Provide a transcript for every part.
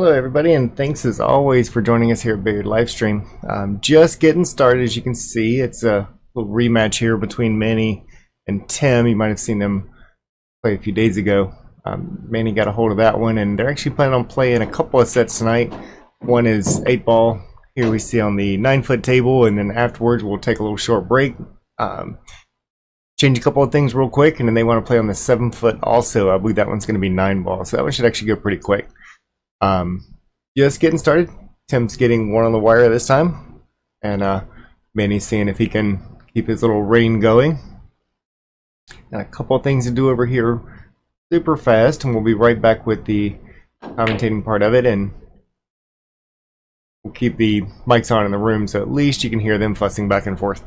Hello, everybody, and thanks as always for joining us here at Bayard Livestream. Just getting started, as you can see. It's a little rematch here between Manny and Tim. You might have seen them play a few days ago. Manny got a hold of that one, and they're actually planning on playing a couple of sets tonight. One is 8-ball. Here we see on the 9-foot table, and then afterwards we'll take a little short break. Change a couple of things real quick, and then they want to play on the 7-foot also. I believe that one's going to be 9-ball, so that one should actually go pretty quick. Just getting started. Tim's getting one on the wire this time, and Manny's seeing if he can keep his little reign going. And a couple of things to do over here super fast, and we'll be right back with the commentating part of it, and we'll keep the mics on in the room so at least you can hear them fussing back and forth.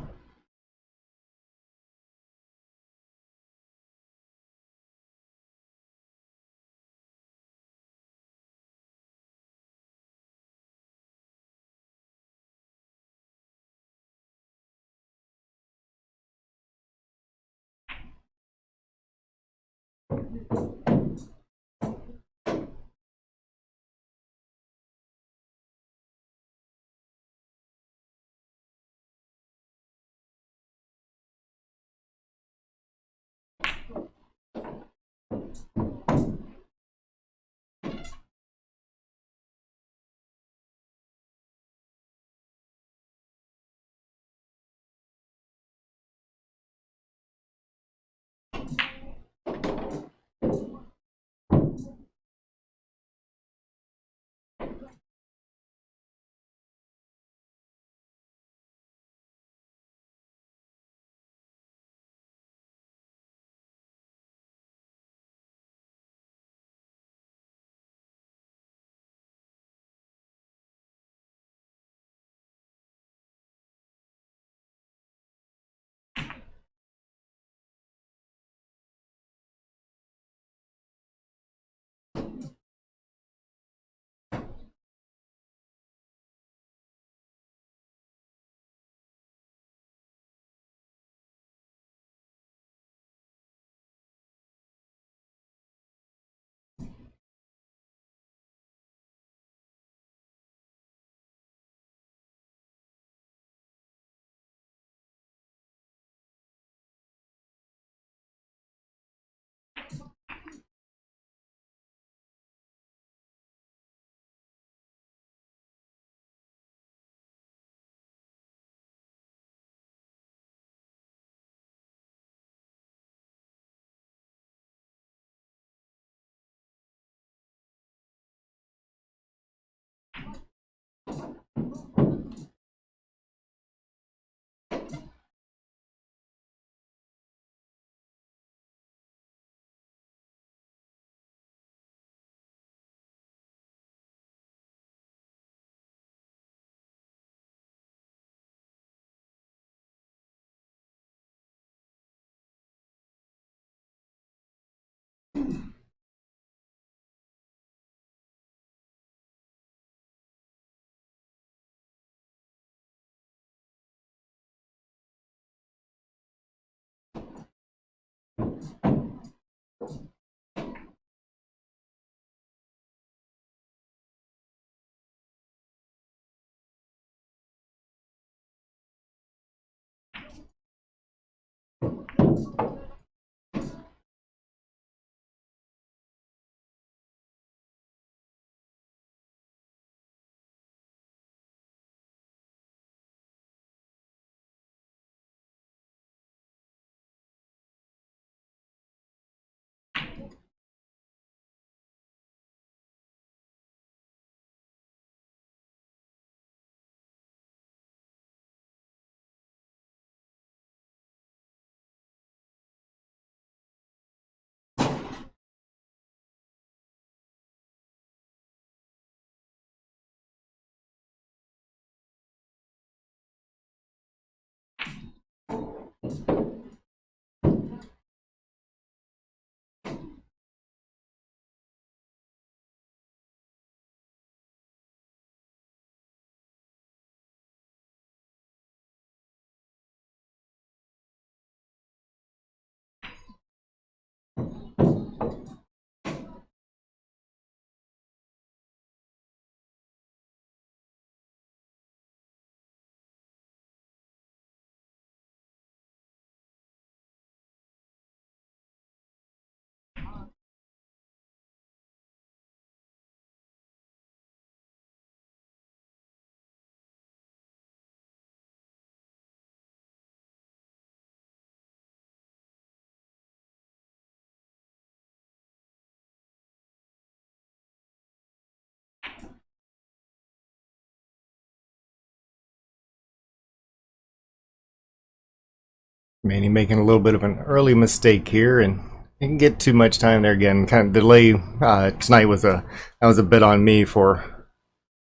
Manny making a little bit of an early mistake here, and didn't get too much time there again. Kind of delay tonight was a bit on me for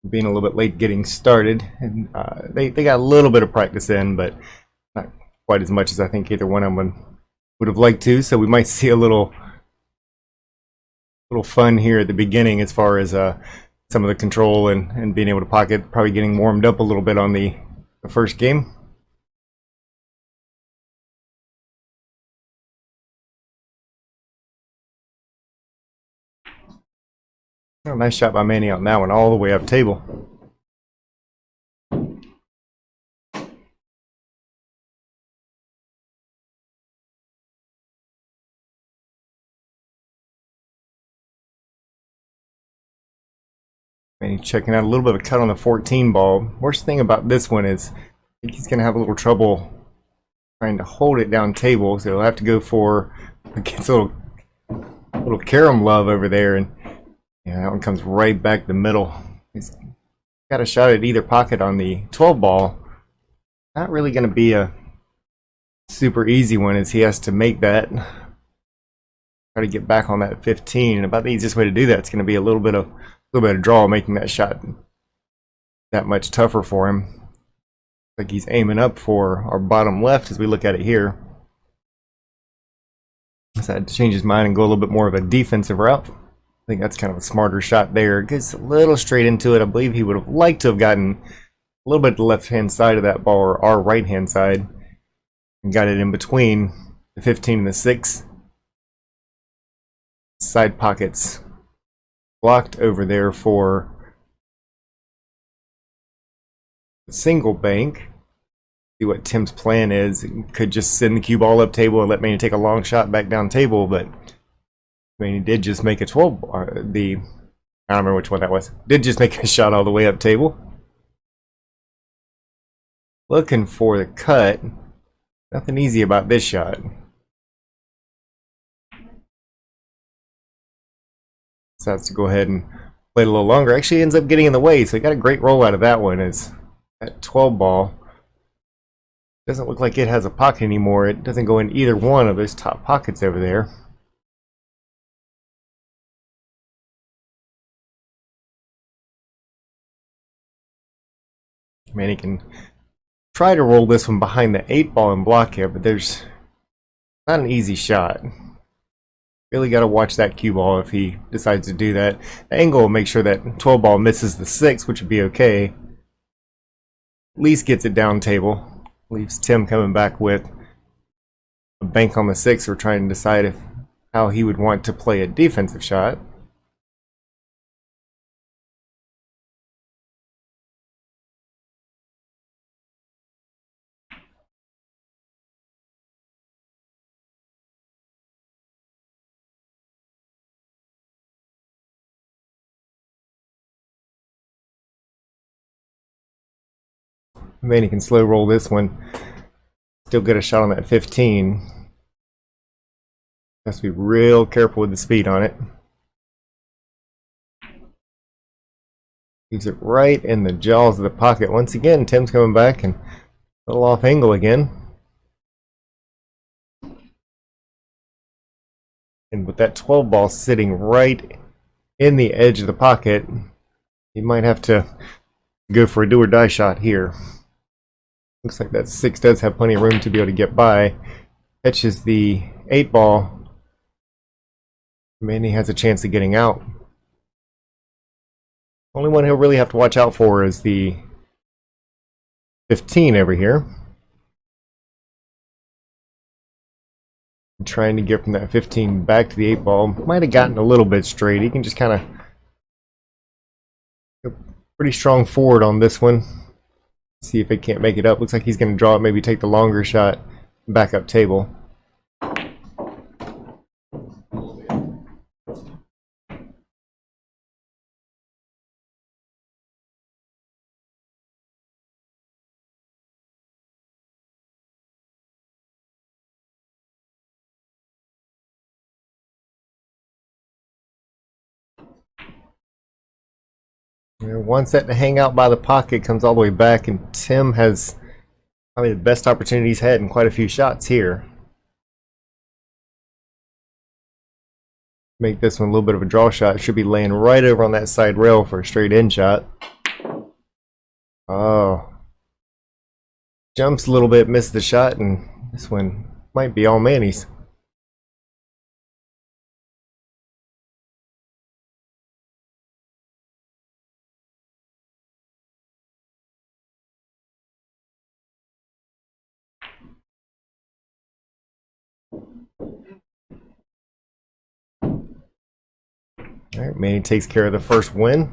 being a little bit late getting started, and they got a little bit of practice in, but not quite as much as I think either one of them would have liked to. So we might see a little fun here at the beginning as far as some of the control and being able to pocket, probably getting warmed up a little bit on the first game. Oh, nice shot by Manny on that one, all the way up table. Manny checking out a little bit of a cut on the 14 ball. Worst thing about this one is I think he's going to have a little trouble trying to hold it down table, so he'll have to go for against a little carom love over there, and yeah, that one comes right back the middle. He's got a shot at either pocket on the 12 ball. Not really going to be a super easy one, as he has to make that. Try to get back on that 15, and about the easiest way to do that is going to be a little bit of draw, making that shot that much tougher for him. Like he's aiming up for our bottom left as we look at it here. Decided to change his mind and go a little bit more of a defensive route. I think that's kind of a smarter shot there. Gets a little straight into it. I believe he would have liked to have gotten a little bit to the left-hand side of that ball, or our right-hand side, and got it in between the 15 and the 6. Side pockets blocked over there for the single bank. See what Tim's plan is. He could just send the cue ball up table and let Manny take a long shot back down table, but Manny did just make a 12. I don't remember which one that was. Did just make a shot all the way up table. Looking for the cut. Nothing easy about this shot. Decides to go ahead and play it a little longer. Actually ends up getting in the way, so he got a great roll out of that one. As that 12 ball doesn't look like it has a pocket anymore. It doesn't go in either one of those top pockets over there. Manny can try to roll this one behind the 8 ball and block it, but there's not an easy shot. Really got to watch that cue ball if he decides to do that. The angle will make sure that 12 ball misses the 6, which would be okay. At least gets it down table. Leaves Tim coming back with a bank on the 6. We're trying to decide how he would want to play a defensive shot. Manny can slow roll this one. Still get a shot on that 15. Has to be real careful with the speed on it. Leaves it right in the jaws of the pocket. Once again, Tim's coming back and a little off angle again. And with that 12 ball sitting right in the edge of the pocket, he might have to go for a do or die shot here. Looks like that 6 does have plenty of room to be able to get by. Catches the 8 ball. Manny has a chance of getting out. Only one he'll really have to watch out for is the 15 over here. Trying to get from that 15 back to the 8 ball. Might have gotten a little bit straight. He can just kind of go pretty strong forward on this one. See if it can't make it up. Looks like he's going to draw it, maybe take the longer shot back up table. One set to hang out by the pocket, comes all the way back, and Tim has Probably the best opportunity he's had in quite a few shots here. Make this one a little bit of a draw shot. Should be laying right over on that side rail for a straight in shot. Oh. Jumps a little bit, missed the shot, and this one might be all Manny's. Alright, Manny takes care of the first win.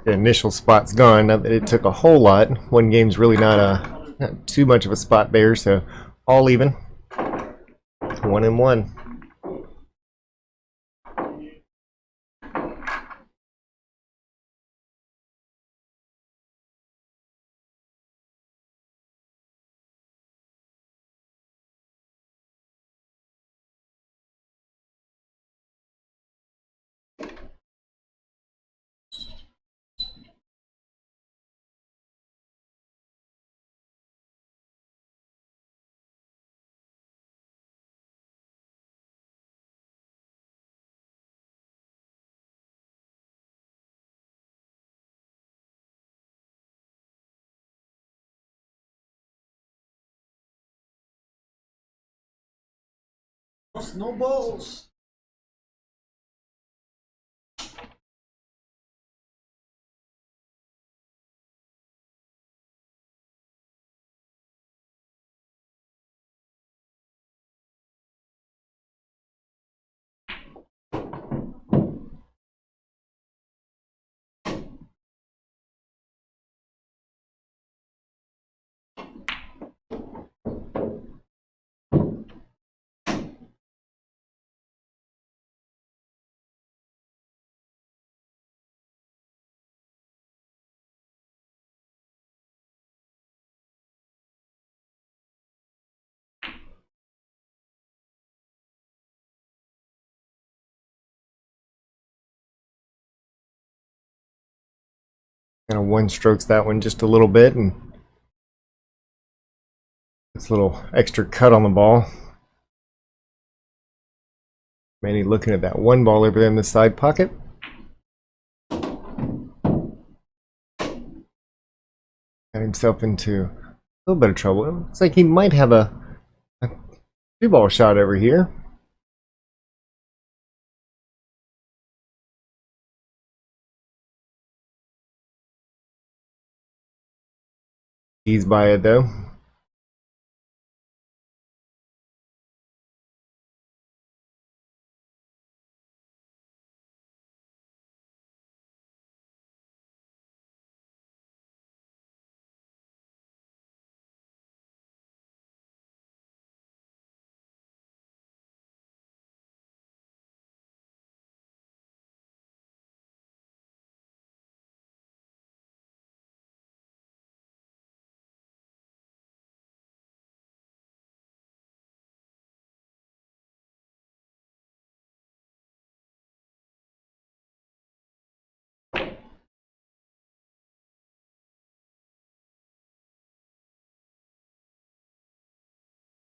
The initial spot's gone. Not that it took a whole lot. One game's really not too much of a spot there, so all even. 1-1. Snowballs. Kind of one strokes that one just a little bit, and it's a little extra cut on the ball. Manny looking at that one ball over there in the side pocket. Got himself into a little bit of trouble. It looks like he might have a 2-ball shot over here. He's by it though.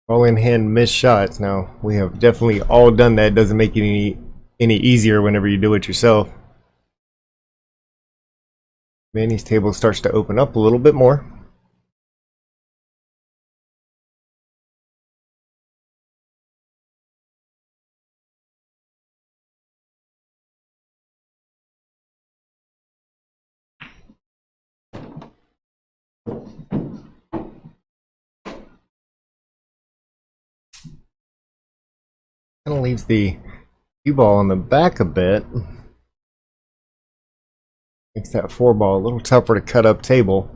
All in hand missed shots. Now we have definitely all done that. It doesn't make it any easier whenever you do it yourself. Manny's table starts to open up a little bit more. Kind of leaves the cue ball on the back a bit. Makes that 4-ball a little tougher to cut up table.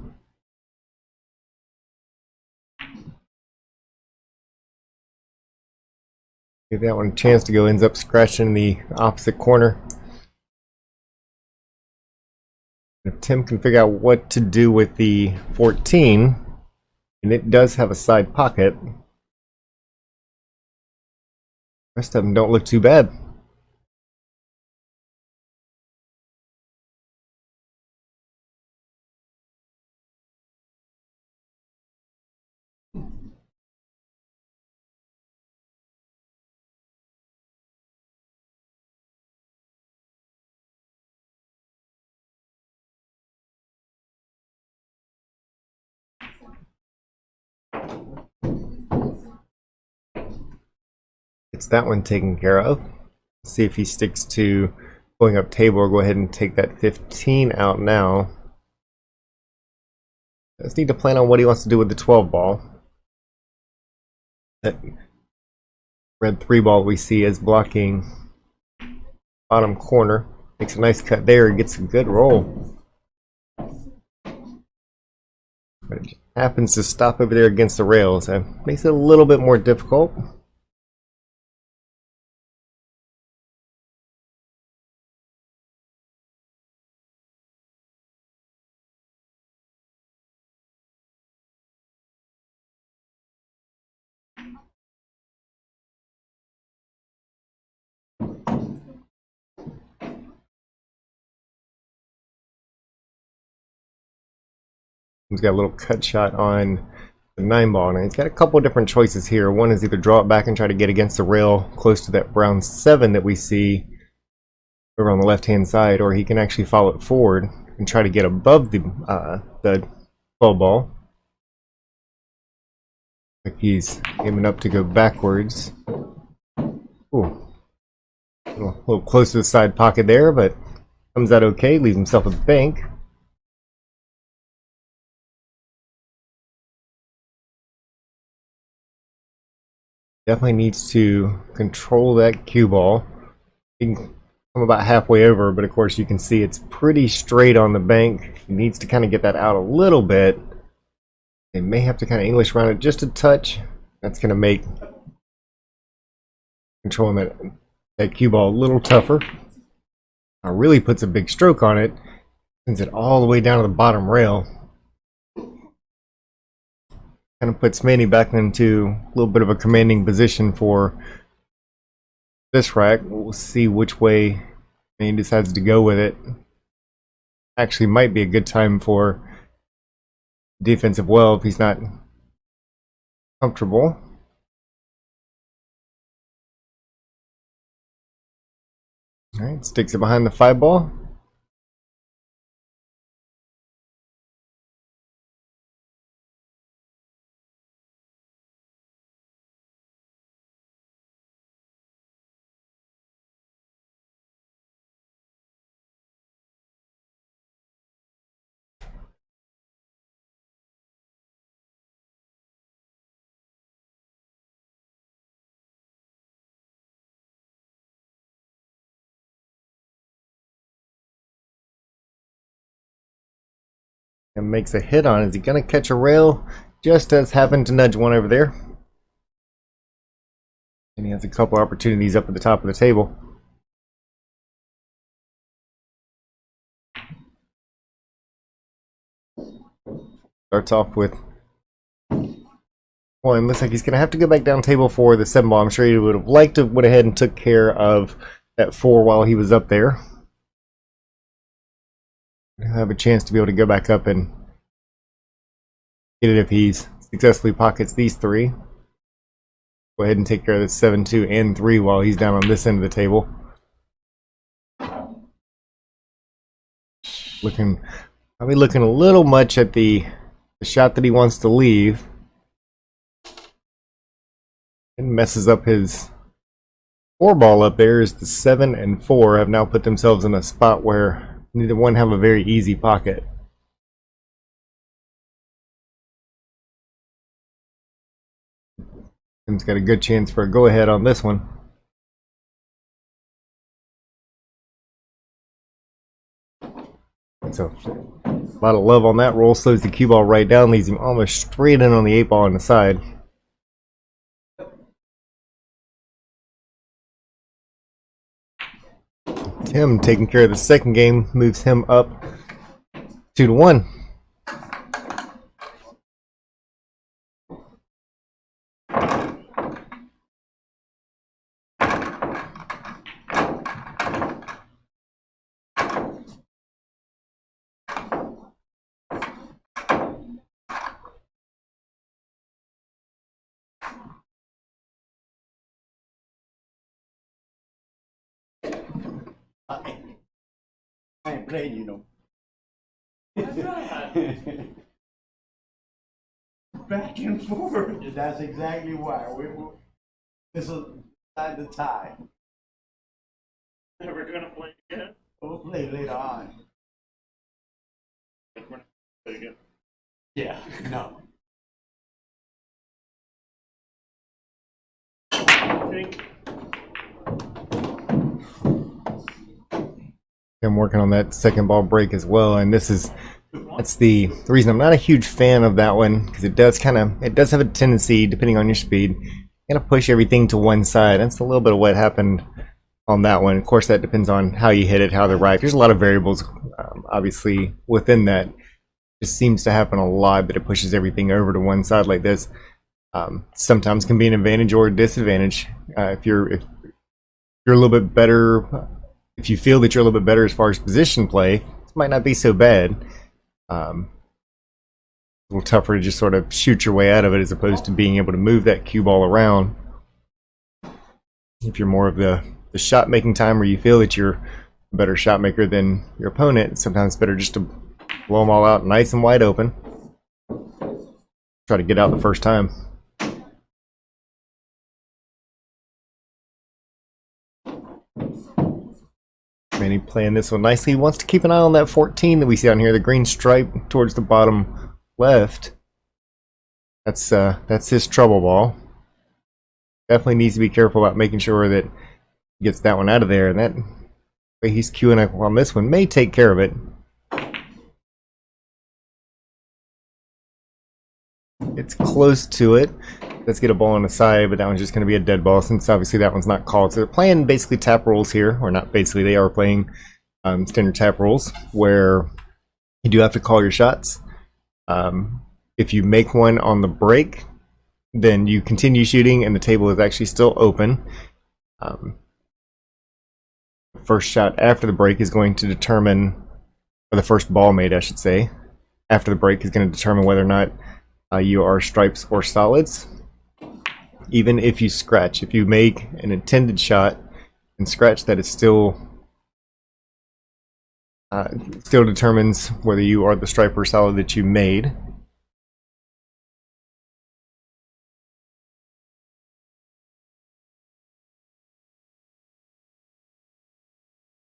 Give that one a chance to go, ends up scratching the opposite corner. If Tim can figure out what to do with the 14, and it does have a side pocket, the rest of them don't look too bad. Gets that one taken care of. See if he sticks to going up table or go ahead and take that 15 out now. Let's need to plan on what he wants to do with the 12 ball. That red 3 ball we see is blocking bottom corner. Makes a nice cut there, gets a good roll. But it just happens to stop over there against the rails. That makes it a little bit more difficult. He's got a little cut shot on the 9 ball. Now he's got a couple of different choices here. One is either draw it back and try to get against the rail close to that brown 7 that we see over on the left hand side, or he can actually follow it forward and try to get above the 12 ball. Like he's aiming up to go backwards. Ooh. A little close to the side pocket there, but comes out okay, leaves himself a bank. Definitely needs to control that cue ball. He can come about halfway over, but of course you can see it's pretty straight on the bank. He needs to kind of get that out a little bit. They may have to kind of English round it just a touch. That's going to make controlling that cue ball a little tougher. Really puts a big stroke on it. Sends it all the way down to the bottom rail. Kind of puts Manny back into a little bit of a commanding position for this rack. We'll see which way Manny decides to go with it. Actually might be a good time for defensive well if he's not comfortable. Alright, sticks it behind the 5 ball. And makes a hit on. Is he going to catch a rail? Just as happened to nudge one over there. And he has a couple opportunities up at the top of the table. Starts off with one. Looks like he's going to have to go back down table for the 7 ball. I'm sure he would have liked to went ahead and took care of that 4 while he was up there. Have a chance to be able to go back up and get it if he's successfully pockets these 3. Go ahead and take care of the 7, 2, and 3 while he's down on this end of the table. Probably looking a little much at the shot that he wants to leave. And messes up his 4 ball up there. Is the 7 and 4 have now put themselves in a spot where neither one have a very easy pocket. Tim's got a good chance for a go-ahead on this one. So, a lot of love on that roll. Slows the cue ball right down, leaves him almost straight in on the 8 ball on the side. Tim taking care of the second game, moves him up 2-1. I ain't playing, you know. Back and forth. That's exactly why. This is Time to tie. We're gonna play again. We'll play later on. We're not play again. Yeah, no. I think I'm working on that second ball break as well, and that's the reason I'm not a huge fan of that one, because it does have a tendency, depending on your speed, kind of push everything to one side. That's a little bit of what happened on that one. Of course, that depends on how you hit it, how the rack. There's a lot of variables, obviously, within that. It just seems to happen a lot that it pushes everything over to one side like this. Sometimes can be an advantage or a disadvantage. If you're a little bit better, if you feel that you're a little bit better as far as position play, this might not be so bad. A little tougher to just sort of shoot your way out of it as opposed to being able to move that cue ball around. If you're more of the shot making time where you feel that you're a better shot maker than your opponent, sometimes it's better just to blow them all out nice and wide open. Try to get out the first time. Manny playing this one nicely. He wants to keep an eye on that 14 that we see on here, the green stripe towards the bottom left. That's his trouble ball. Definitely needs to be careful about making sure that he gets that one out of there, and that way he's queuing up on this one may take care of it. It's close to it. Let's get a ball on the side, but that one's just going to be a dead ball since obviously that one's not called. So they're playing basically tap rules here, or not basically, they are playing standard tap rules where you do have to call your shots. If you make one on the break, then you continue shooting and the table is actually still open. The first shot after the break is going to determine, or the first ball made, I should say, after the break is going to determine whether or not you are stripes or solids. Even if you scratch, if you make an intended shot and scratch, that is still determines whether you are the stripe or solid that you made.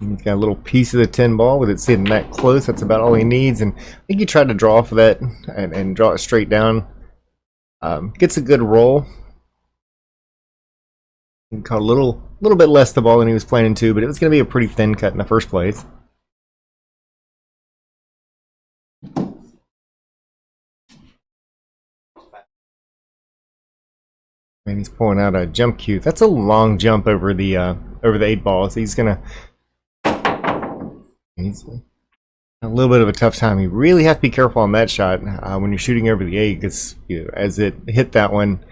He's got a little piece of the 10 ball with it sitting that close. That's about all he needs. And I think he tried to draw off of that and draw it straight down. Gets a good roll. He caught a little bit less the ball than he was planning to, but it was going to be a pretty thin cut in the first place. And he's pulling out a jump cue. That's a long jump over the 8 ball. So he's a little bit of a tough time. You really have to be careful on that shot when you're shooting over the 8, because as it hit that one,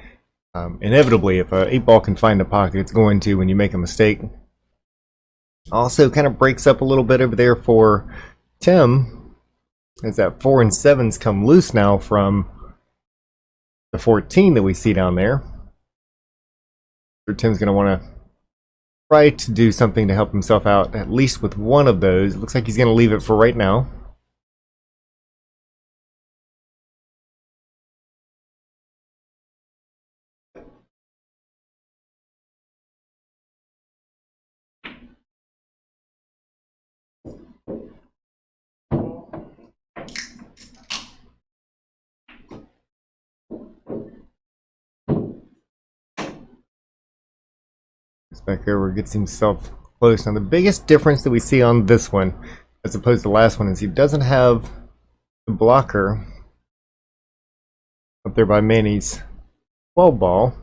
inevitably, if a 8 ball can find the pocket, it's going to when you make a mistake. Also, kind of breaks up a little bit over there for Tim, as that 4 and 7s come loose now from the 14 that we see down there. So Tim's going to want to try to do something to help himself out, at least with one of those. It looks like he's going to leave it for right now. Back over, gets himself close. Now the biggest difference that we see on this one as opposed to the last one is he doesn't have the blocker up there by Manny's 12 ball.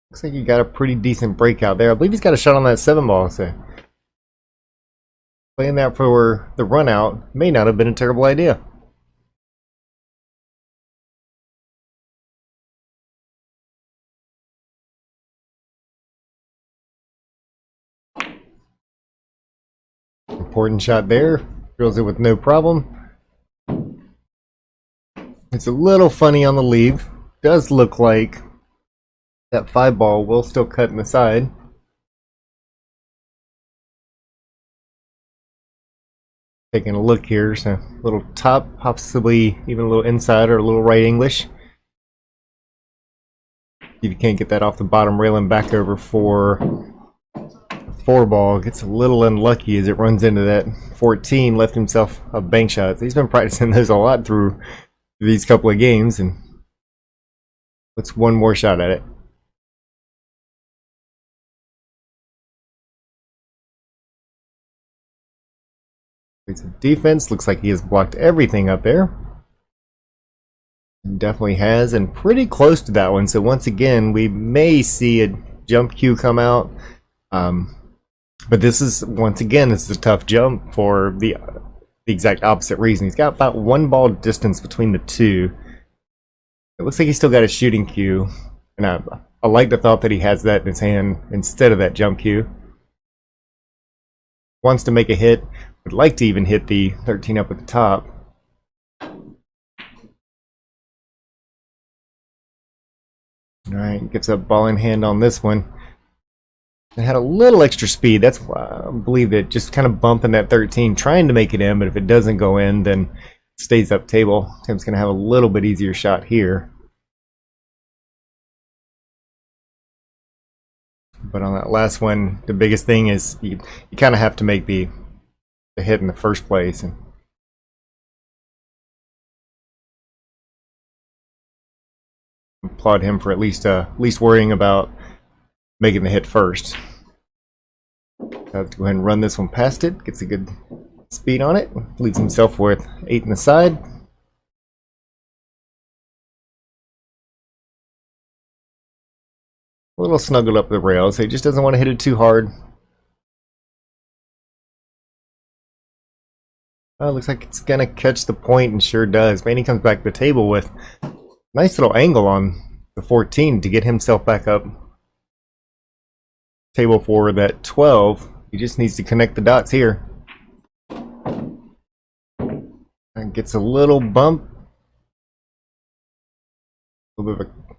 Looks like he got a pretty decent breakout there. I believe he's got a shot on that 7 ball, so playing that for the run out may not have been a terrible idea. Important shot there. Drills it with no problem. It's a little funny on the leave. Does look like that 5 ball will still cut in the side. Taking a look here, so a little top, possibly even a little inside or a little right English. If you can't get that off the bottom railing back over for the 4 ball, gets a little unlucky as it runs into that 14, left himself a bank shot. So he's been practicing those a lot through these couple of games, and puts one more shot at it. Defense looks like he has blocked everything up there. Definitely has, and pretty close to that one. So once again, we may see a jump cue come out. But this is, once again, this is a tough jump for the exact opposite reason. He's got about 1 ball distance between the two. It looks like he's still got a shooting cue, and I like the thought that he has that in his hand instead of that jump cue. Wants to make a hit, would like to even hit the 13 up at the top. Alright, gets a ball in hand on this one. It had a little extra speed. That's why I believe it just kind of bumping that 13, trying to make it in, but if it doesn't go in, then it stays up table. Tim's going to have a little bit easier shot here. But on that last one, the biggest thing is you kind of have to make the hit in the first place. And applaud him for at least worrying about making the hit first. Have to go ahead and run this one past it. Gets a good speed on it. Leaves himself with 8 in the side. A little snuggled up the rail, so he just doesn't want to hit it too hard. Oh, looks like it's gonna catch the point, and sure does. Manny comes back to the table with a nice little angle on the 14 to get himself back up table for that 12. He just needs to connect the dots here. And gets a little bump. A little bit of a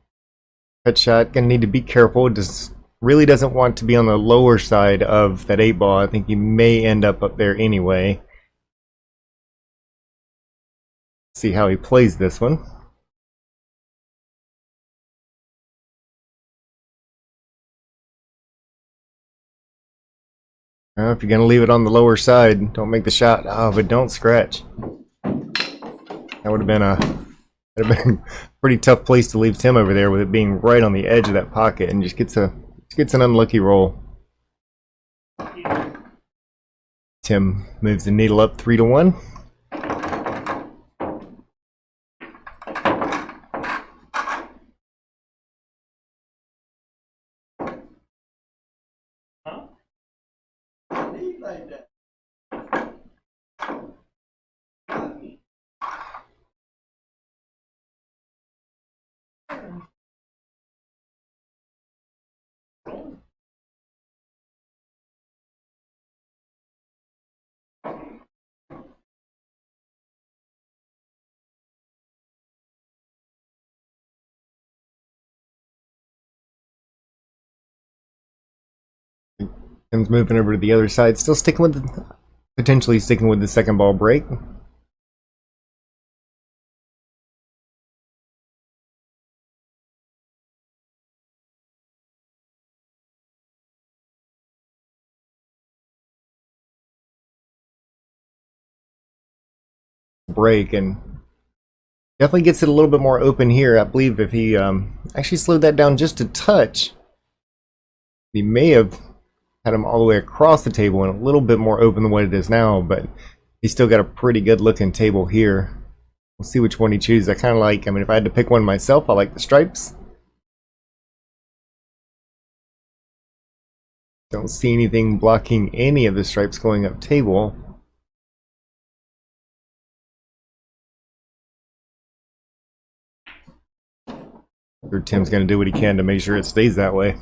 cut shot. Gonna need to be careful. Just really doesn't want to be on the lower side of that 8 ball. I think he may end up there anyway. See how he plays this one. If you're going to leave it on the lower side, don't make the shot. Oh, but don't scratch. That would have been a pretty tough place to leave Tim over there, with it being right on the edge of that pocket, and just gets an unlucky roll. Tim moves the needle up 3-1. Like that. Tim's moving over to the other side, still potentially sticking with the second ball break. And definitely gets it a little bit more open here. I believe if he actually slowed that down just a touch, he may have had him all the way across the table and a little bit more open than what it is now, but he's still got a pretty good looking table here. We'll see which one he chooses. I kind of like, if I had to pick one myself, I like the stripes. Don't see anything blocking any of the stripes going up table. Tim's going to do what he can to make sure it stays that way.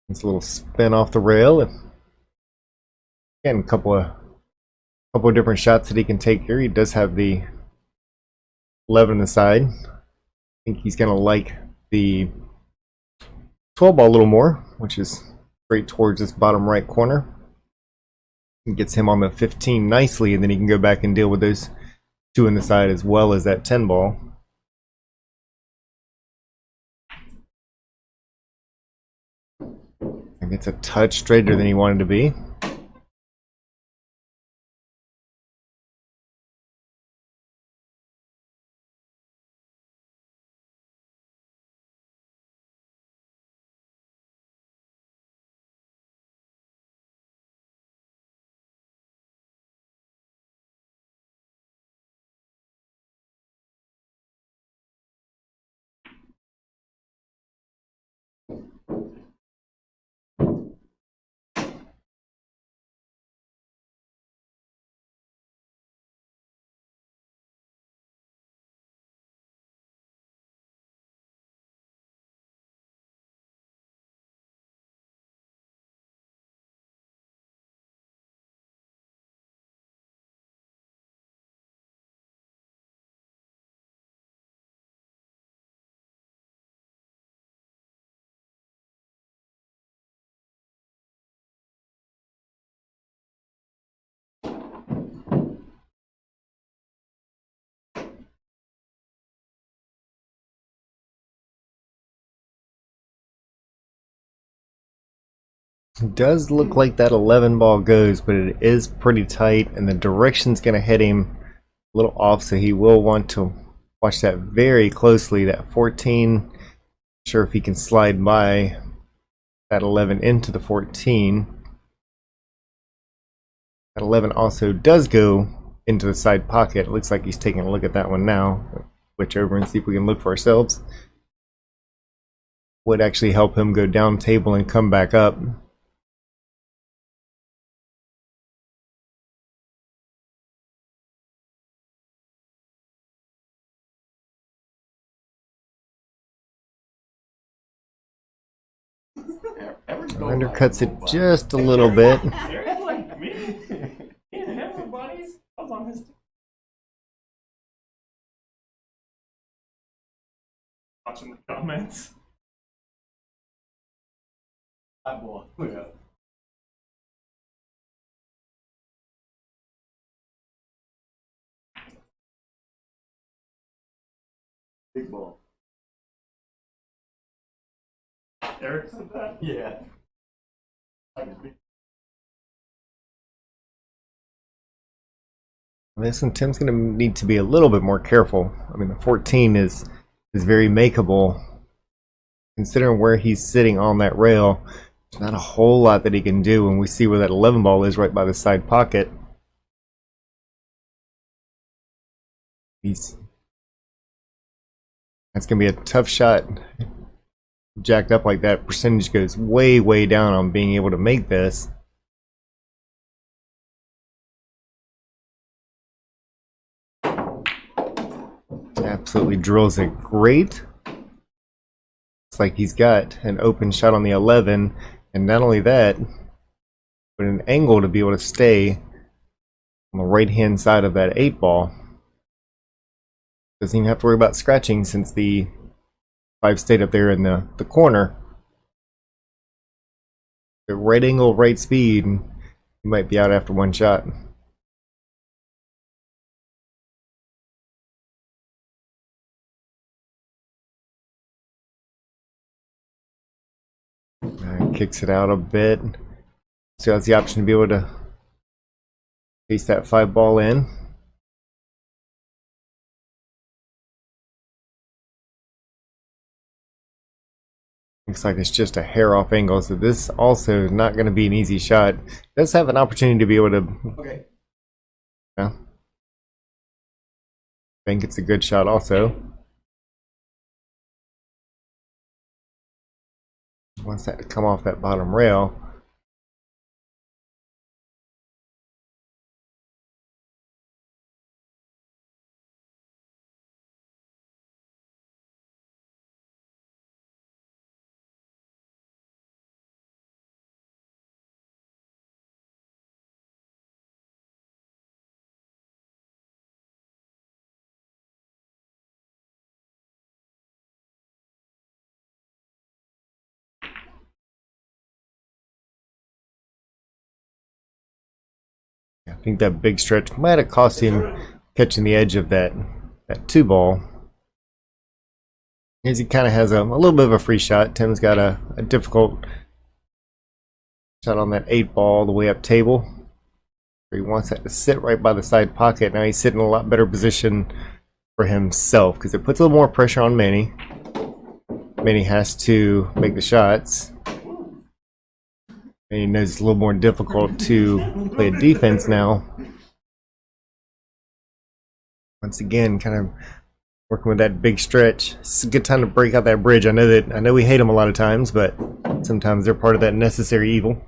It's a little spin off the rail. Again, a couple of different shots that he can take here. He does have the 11 on the side. I think he's going to like the 12 ball a little more, which is straight towards this bottom right corner. And gets him on the 15 nicely, and then he can go back and deal with those two in the side as well as that 10 ball. And it's a touch straighter than he wanted to be. It does look like that 11 ball goes, but it is pretty tight, and the direction's going to hit him a little off, so he will want to watch that very closely. That 14, sure if he can slide by that 11 into the 14. That 11 also does go into the side pocket. It looks like he's taking a look at that one now. Switch over and see if we can look for ourselves. Would actually help him go down table and come back up. Undercuts it just a little bit. Eric's like me. Me and him were buddies. I was on his team. Watching the comments. That ball. Yeah. Big ball. Eric said that. Yeah. This one, Tim's going to need to be a little bit more careful. I mean, the 14 is very makeable. Considering where he's sitting on that rail, there's not a whole lot that he can do, and we see where that 11 ball is right by the side pocket. That's going to be a tough shot. Jacked up like that, percentage goes way, way down on being able to make this. Absolutely drills it great. Looks like he's got an open shot on the 11, and not only that, but an angle to be able to stay on the right hand side of that 8 ball. Doesn't even have to worry about scratching since the 5 stayed up there in the corner. The right angle, right speed, you might be out after one shot. Kicks it out a bit. So has the option to be able to face that 5 ball in. Looks like it's just a hair off angle, so this also is not going to be an easy shot. Does have an opportunity to be able to. Okay. Yeah. I think it's a good shot also. Wants that to come off that bottom rail. I think that big stretch might have cost him catching the edge of that 2-ball. As he kind of has a little bit of a free shot. Tim's got a difficult shot on that 8-ball all the way up table. He wants that to sit right by the side pocket. Now he's sitting in a lot better position for himself because it puts a little more pressure on Manny. Manny has to make the shots. And he knows it's a little more difficult to play a defense now. Once again, kind of working with that big stretch. It's a good time to break out that bridge. I know we hate them a lot of times, but sometimes they're part of that necessary evil.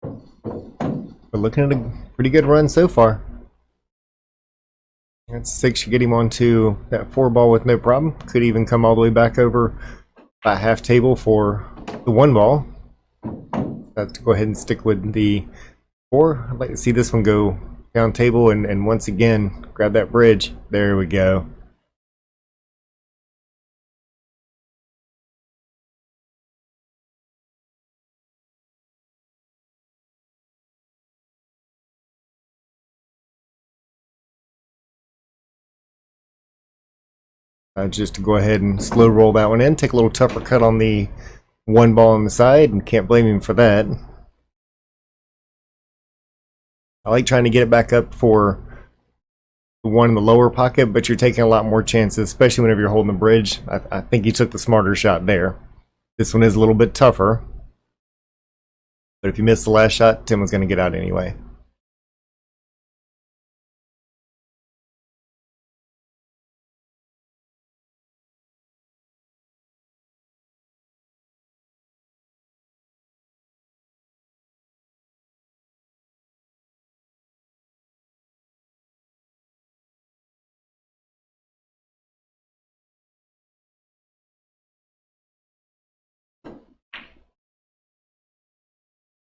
We're looking at a pretty good run so far. That 6 should get him onto that 4-ball with no problem. Could even come all the way back over by half table for the 1-ball. Let's go ahead and stick with the 4. I'd like to see this one go down table and once again grab that bridge. There we go. Just to go ahead and slow roll that one in. Take a little tougher cut on the 1-ball on the side, and can't blame him for that. I like trying to get it back up for the one in the lower pocket, but you're taking a lot more chances, especially whenever you're holding the bridge. I think you took the smarter shot there. This one is a little bit tougher, but if you miss the last shot, Tim was going to get out anyway.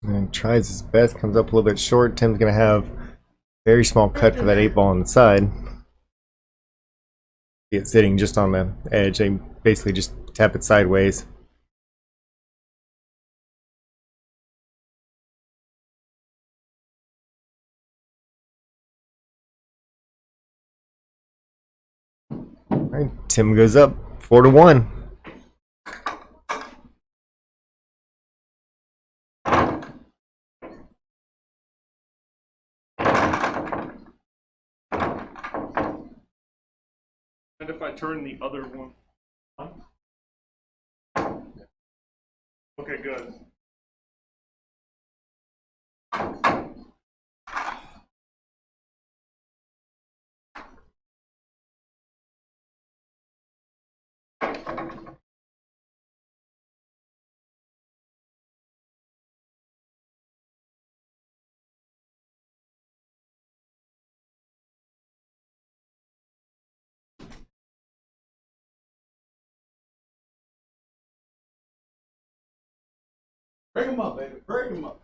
And tries his best, comes up a little bit short. Tim's going to have a very small cut for that 8-ball on the side. It's sitting just on the edge. They basically just tap it sideways. All right, Tim goes up 4-1. And if I turn the other one on? Okay, good. Bring him up, baby. Bring him up.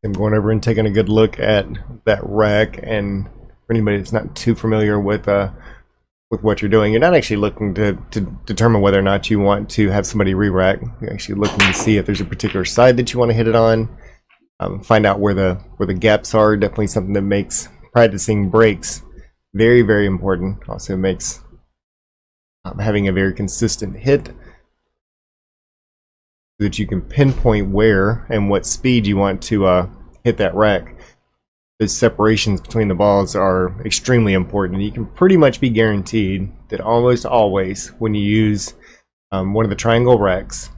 I'm going over and taking a good look at that rack, and for anybody that's not too familiar with what you're doing, you're not actually looking to determine whether or not you want to have somebody re-rack. You're actually looking to see if there's a particular side that you want to hit it on. Find out where the gaps are. Definitely something that makes practicing breaks very, very important. Also makes having a very consistent hit so that you can pinpoint where and what speed you want to hit that rack. Those separations between the balls are extremely important. You can pretty much be guaranteed that almost always when you use one of the triangle racks,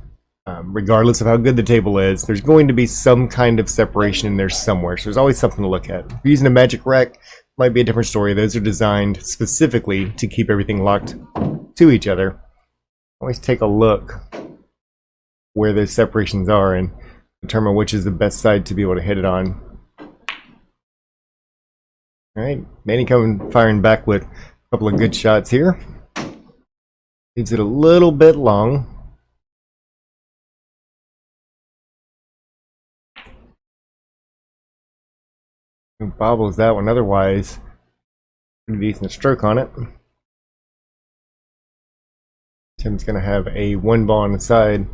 regardless of how good the table is, there's going to be some kind of separation in there somewhere. So there's always something to look at. If you're using a magic rack, might be a different story. Those are designed specifically to keep everything locked to each other. Always take a look where those separations are and determine which is the best side to be able to hit it on. Alright, Manny firing back with a couple of good shots here. Leaves it a little bit long. Bobbles that one. Otherwise, pretty decent stroke on it. Tim's going to have a 1 ball on the side.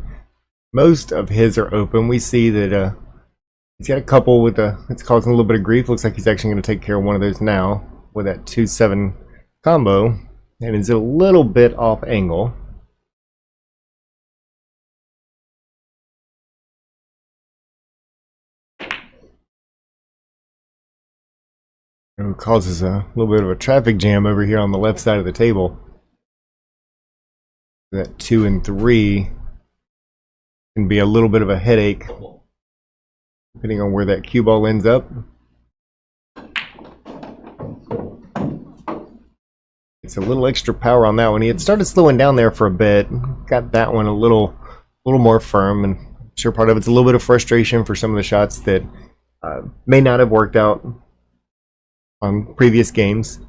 Most of his are open. We see that he's got a couple with it's causing a little bit of grief. Looks like he's actually going to take care of one of those now with that 2-7 combo. And is a little bit off angle. It causes a little bit of a traffic jam over here on the left side of the table. That 2 and 3 can be a little bit of a headache depending on where that cue ball ends up. It's a little extra power on that one. He had started slowing down there for a bit. Got that one a little more firm, and I'm sure part of it's a little bit of frustration for some of the shots that may not have worked out on previous games.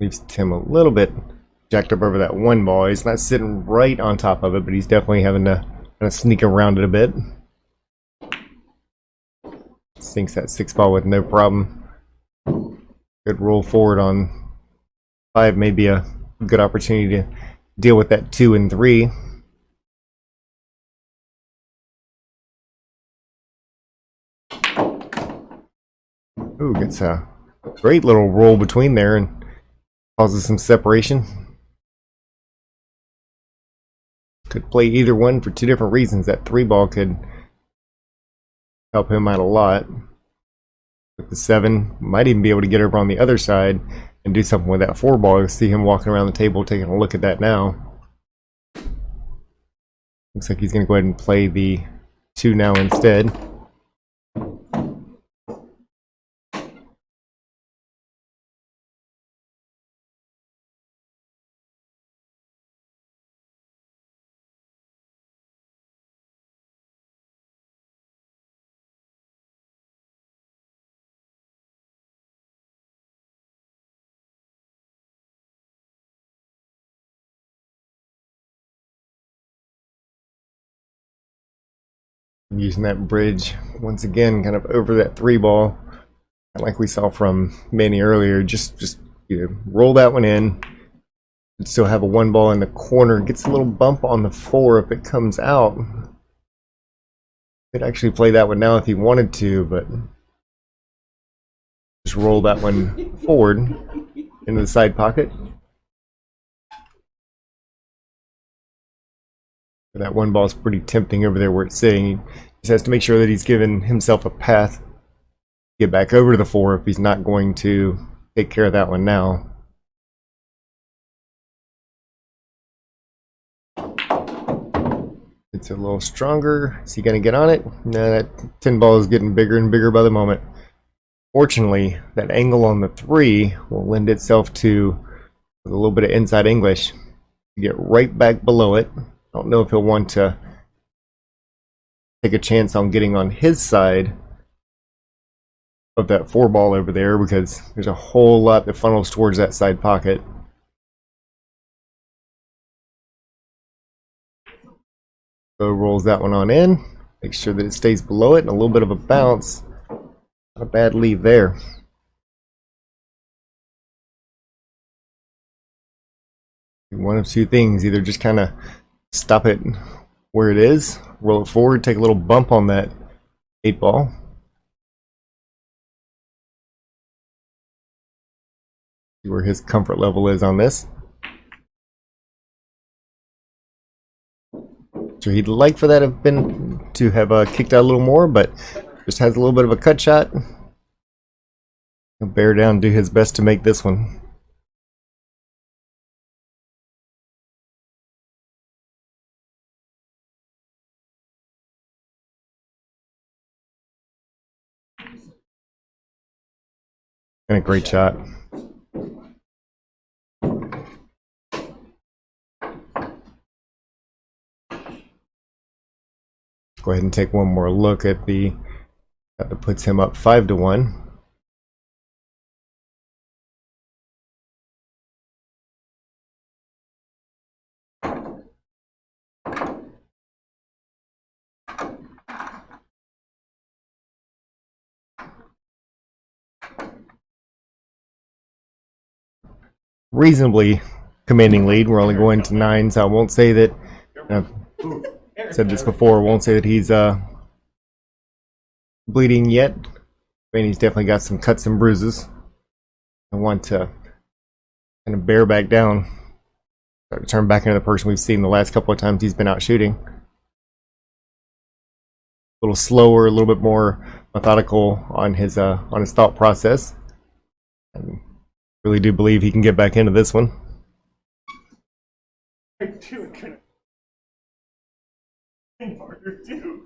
Leaves Tim a little bit jacked up over that 1 ball. He's not sitting right on top of it, but he's definitely having to kind of sneak around it a bit. Sinks that 6 ball with no problem. Good roll forward on 5, maybe a good opportunity to deal with that 2 and 3. Ooh, gets a great little roll between there and causes some separation. Could play either one for 2 different reasons. That 3 ball could help him out a lot. With the 7, might even be able to get over on the other side and do something with that 4 ball. You'll see him walking around the table taking a look at that now. Looks like he's going to go ahead and play the 2 now instead. Using that bridge once again, kind of over that 3 ball, like we saw from Manny earlier. Just roll that one in. And still have a 1 ball in the corner. Gets a little bump on the 4 if it comes out. Could actually play that one now if he wanted to, but just roll that one forward into the side pocket. That 1 ball is pretty tempting over there where it's sitting. He just has to make sure that he's given himself a path to get back over to the 4 if he's not going to take care of that one now. It's a little stronger. Is he going to get on it? No, that 10 ball is getting bigger and bigger by the moment. Fortunately, that angle on the 3 will lend itself to a little bit of inside English. Get right back below it. I don't know if he'll want to take a chance on getting on his side of that 4 ball over there because there's a whole lot that funnels towards that side pocket. So rolls that one on in. Make sure that it stays below it and a little bit of a bounce. Not a bad leave there. One of 2 things. Either just kind of stop it where it is, roll it forward, take a little bump on that 8 ball. See where his comfort level is on this. So he'd like for that to have kicked out a little more, but just has a little bit of a cut shot. He'll bear down, do his best to make this one. And a great shot. Go ahead and take one more look at the That puts him up 5-1. Reasonably commanding lead. We're only going to 9, so I won't say that. I've said this before. I won't say that he's bleeding yet. I mean, he's definitely got some cuts and bruises. I want to kind of bear back down, start to turn back into the person we've seen the last couple of times he's been out shooting. A little slower, a little bit more methodical on his thought process. And really do believe he can get back into this one. Harder too.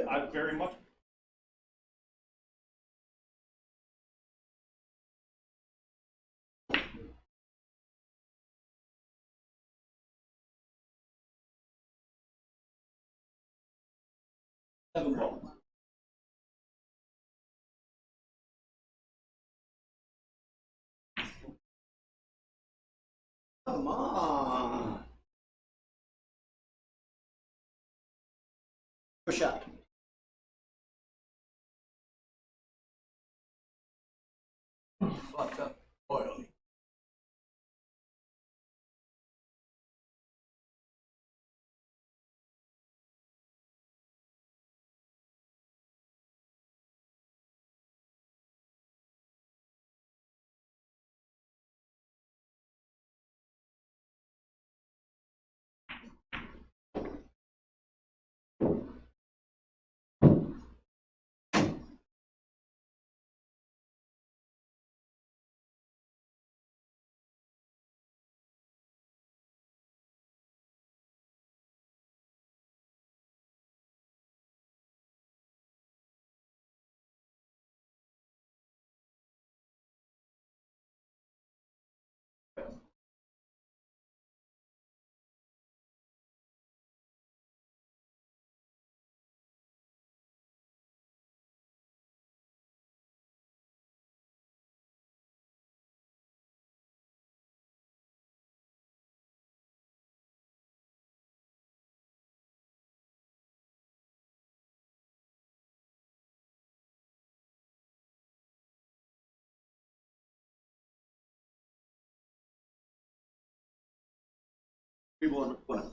I very much. Seven ball. Come on. Push up. Fucked up. Oily. People want to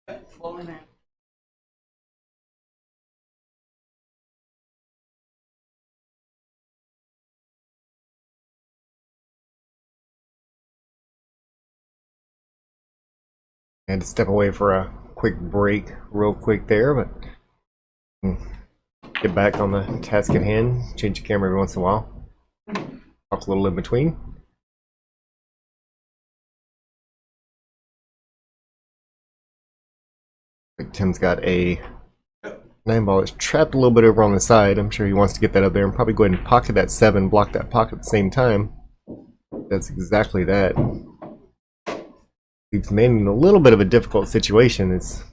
Falling in. I had to step away for a quick break, real quick there, but get back on the task at hand. Change the camera every once in a while. Talk a little in between. Like Tim's got a 9-ball that's trapped a little bit over on the side. I'm sure he wants to get that up there and probably go ahead and pocket that 7, block that pocket at the same time. That's exactly that. Leaves Manny in a little bit of a difficult situation. His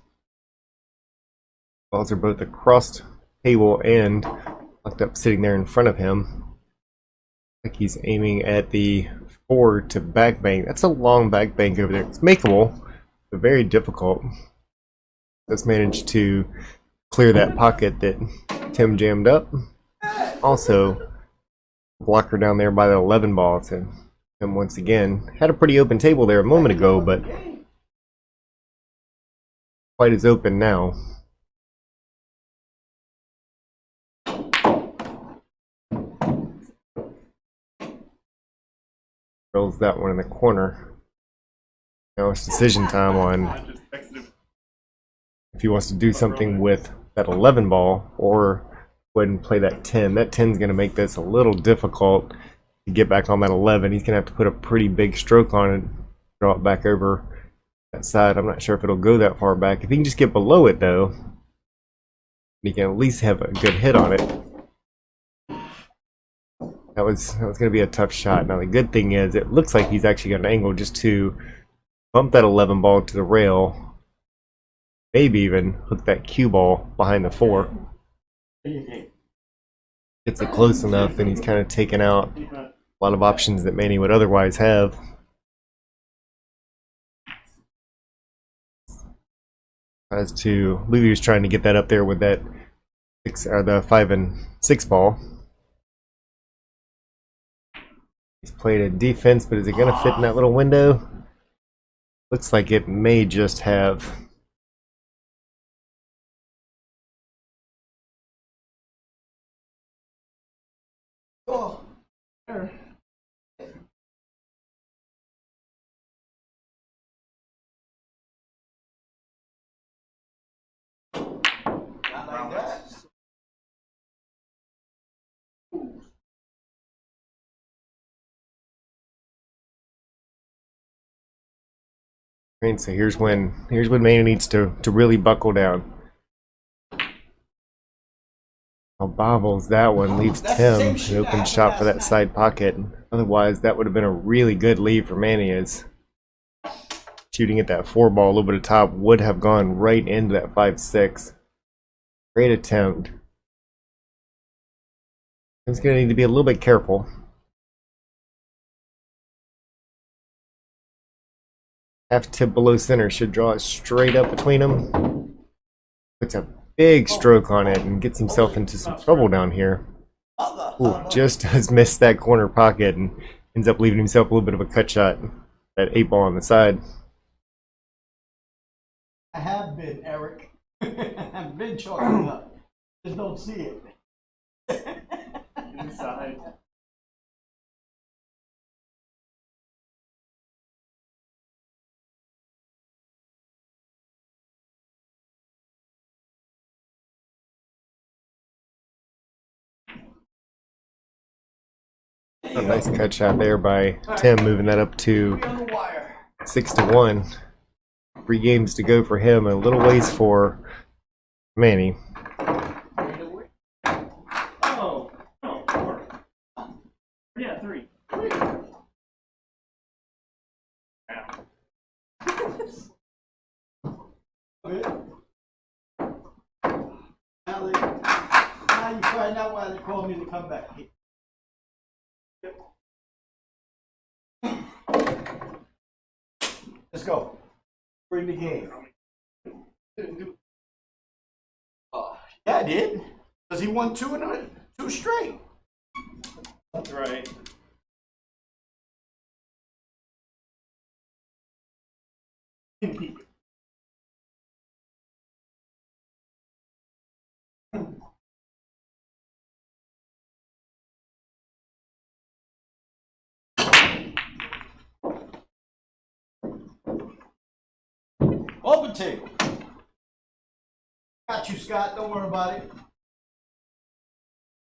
balls are both across table and locked up sitting there in front of him. Like he's aiming at the 4 to back bank. That's a long back bank over there. It's makeable, but very difficult. Let's manage to clear that pocket that Tim jammed up. Also, blocker down there by the 11 ball. So Tim once again had a pretty open table there a moment ago, but quite as open now. Rolls that one in the corner. Now it's decision time on if he wants to do something with that 11 ball or go ahead and play that 10. That 10 is going to make this a little difficult to get back on that 11. He's going to have to put a pretty big stroke on it, draw it back over that side. I'm not sure if it'll go that far back. If he can just get below it, though, he can at least have a good hit on it. That was going to be a tough shot. Now the good thing is it looks like he's actually got an angle just to bump that 11 ball to the rail. Maybe even hook that cue ball behind the 4. Gets it close enough, and he's kind of taken out a lot of options that Manny would otherwise have. As to, I believe he was trying to get that up there with that 6 or the 5 and 6 ball. He's played a defense, but is it going to fit in that little window? Looks like it may just have. Oh, there. Not like that. So here's when Manny needs to really buckle down. Bobbles that one, leaves Tim an open shot for that side pocket. Otherwise, that would have been a really good lead for Manny, as shooting at that 4 ball a little bit of top would have gone right into that 5-6. Great attempt. He's going to need to be a little bit careful. Half tip below center, should draw it straight up between them. Puts a big stroke on it and gets himself into some trouble down here. Ooh, just has missed that corner pocket and ends up leaving himself a little bit of a cut shot. That 8 ball on the side. I have been, Eric. I've been chalking up. Just don't see it. Inside. A nice cut shot there by Tim, moving that up to 6-1. 3 games to go for him, and a little ways for Manny. Oh, no, 4. Yeah, 3. Ow. Now you find out why they called me to come back. Let's go. Bring the game. Yeah, I did. Because he won 2 straight. That's right. Open table. Got you, Scott. Don't worry about it.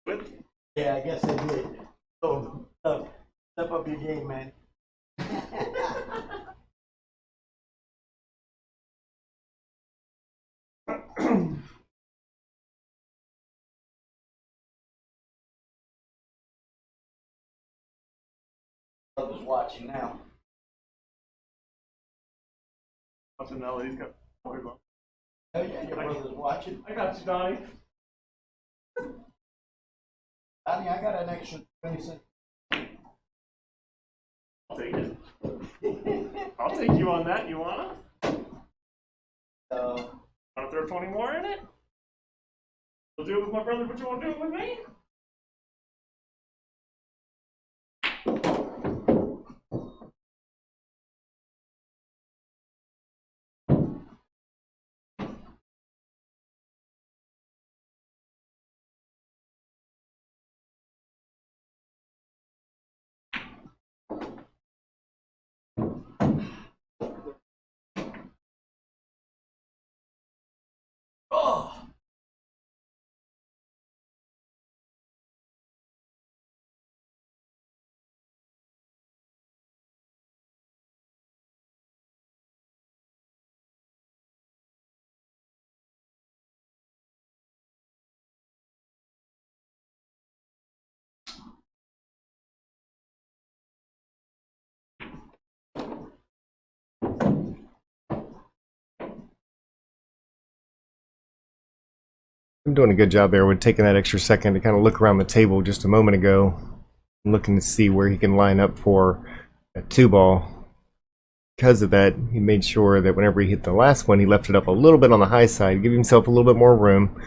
What? Yeah, I guess I did. So, step up your game, man. Brother's watching now. Watching now, he's got. Oh yeah, your brother's watching. I got you, Donnie. Donnie, I got an extra 20 cents. I'll take it. I'll take you on that. You wanna? Wanna throw 20 more in it? You'll do it with my brother, but you won't do it with me? Oh. I'm doing a good job there with taking that extra second to kind of look around the table just a moment ago, looking to see where he can line up for that 2-ball. Because of that, he made sure that whenever he hit the last one, he left it up a little bit on the high side, give himself a little bit more room,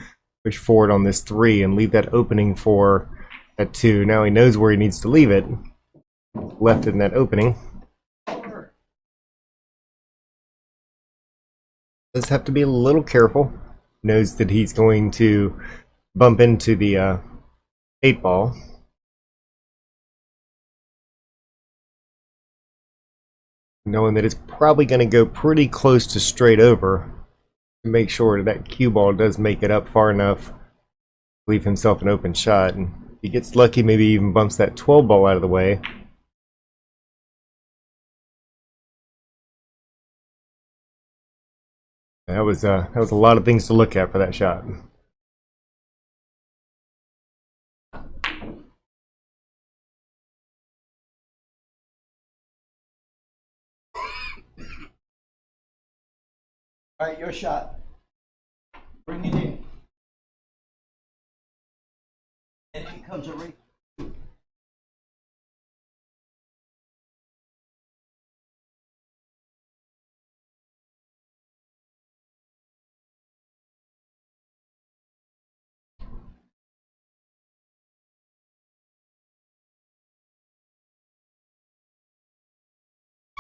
push forward on this 3, and leave that opening for that 2. Now he knows where he needs to leave it. Left it in that opening. Does have to be a little careful. Knows that he's going to bump into the 8-ball. Knowing that it's probably going to go pretty close to straight over to make sure that cue ball does make it up far enough to leave himself an open shot. And if he gets lucky, maybe even bumps that 12 ball out of the way. That was a lot of things to look at for that shot. All right, your shot. Bring it in. And it becomes a race.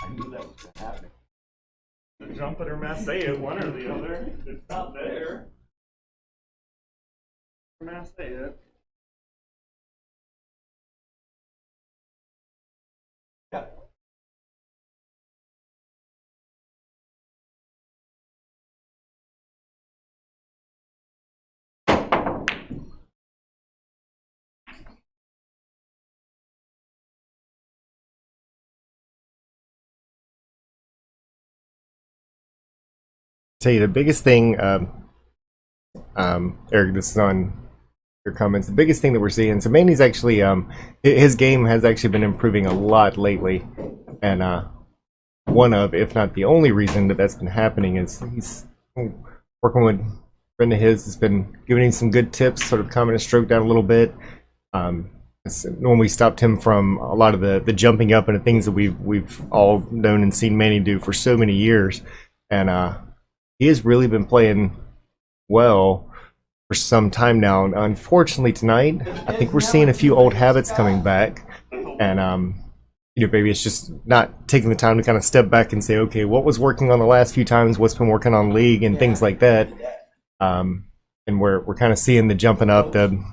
I knew that was going to happen. Jump it or mass say it, one or the other. It's not there. Mass say it. Yeah. Tell you the biggest thing, Eric, this is on your comments. The biggest thing that we're seeing, so Manny's actually, his game has actually been improving a lot lately, and one of, if not the only reason that that's been happening is he's working with a friend of his has been giving him some good tips, sort of calming his stroke down a little bit. It's normally stopped him from a lot of the jumping up and the things that we've all known and seen Manny do for so many years, and he has really been playing well for some time now. And unfortunately tonight, I think we're seeing a few old habits coming back, and maybe it's just not taking the time to kind of step back and say, okay, what was working on the last few times, what's been working on league and things like that. And we're kind of seeing the jumping up, the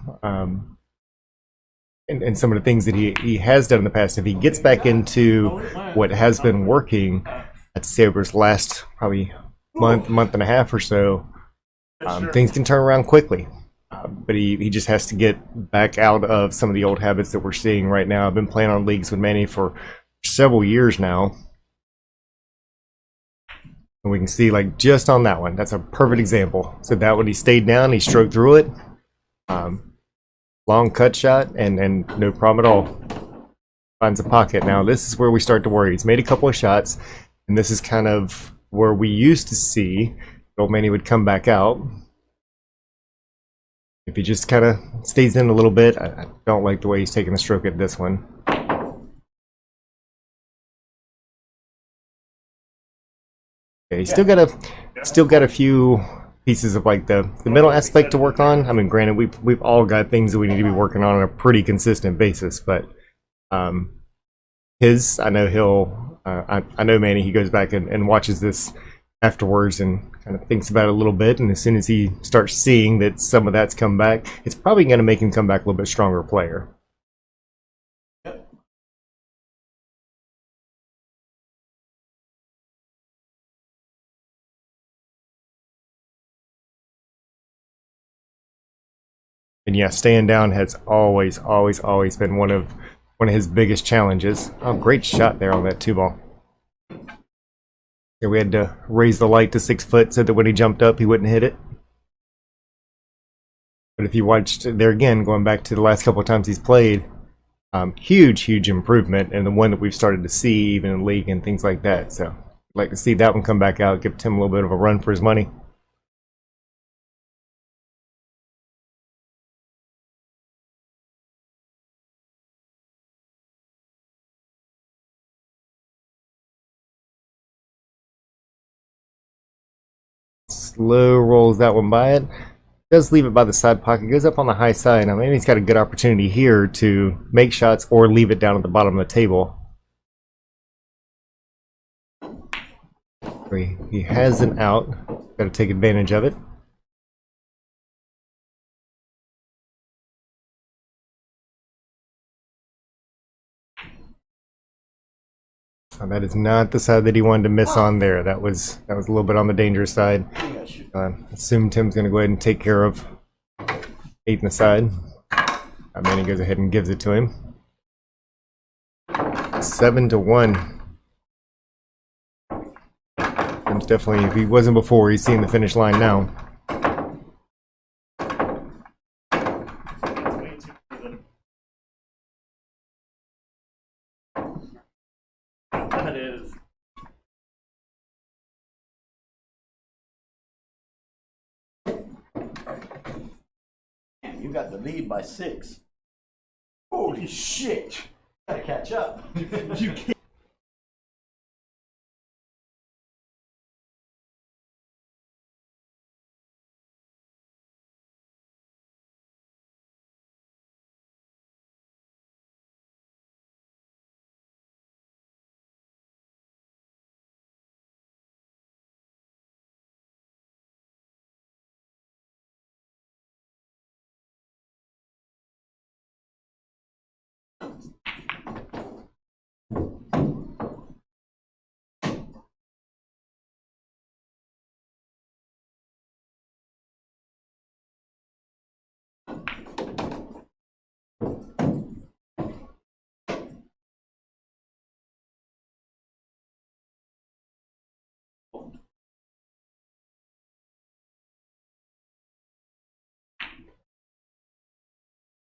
and some of the things that he has done in the past. If he gets back into what has been working, I'd say over his last probably month and a half or so, Sure. things can turn around quickly. But he just has to get back out of some of the old habits that we're seeing right now. I've been playing on leagues with Manny for several years now. And we can see, like, just on that one, that's a perfect example. So that one, he stayed down, he stroked through it. Long cut shot, and no problem at all. Finds a pocket. Now, this is where we start to worry. He's made a couple of shots, and this is kind of where we used to see old Manny would come back out. If he just kind of stays in a little bit, I don't like the way he's taking the stroke at this one. Okay, he's still got a few pieces of like the middle aspect to work on. I mean, granted, we've all got things that we need to be working on a pretty consistent basis, but I know Manny, he goes back and watches this afterwards and kind of thinks about it a little bit, and as soon as he starts seeing that some of that's come back, it's probably going to make him come back a little bit stronger player. And yeah, staying down has always been one of his biggest challenges. Oh, great shot there on that 2-ball. Yeah, we had to raise the light to 6 foot so that when he jumped up, he wouldn't hit it. But if you watched there again, going back to the last couple of times he's played, huge improvement, and the one that we've started to see even in league and things like that. So I'd like to see that one come back out, give Tim a little bit of a run for his money. Slow rolls that one by it. Does leave it by the side pocket, goes up on the high side. Now maybe he's got a good opportunity here to make shots or leave it down at the bottom of the table. He has an out, got to take advantage of it. That is not the side that he wanted to miss on there. That was a little bit on the dangerous side. Assume Tim's going to go ahead and take care of 8 in the side. And then he goes ahead and gives it to him. 7-1. Tim's definitely, if he wasn't before, he's seeing the finish line now. Way too good. That is. You got the lead by 6. Holy shit! Gotta catch up. You can't.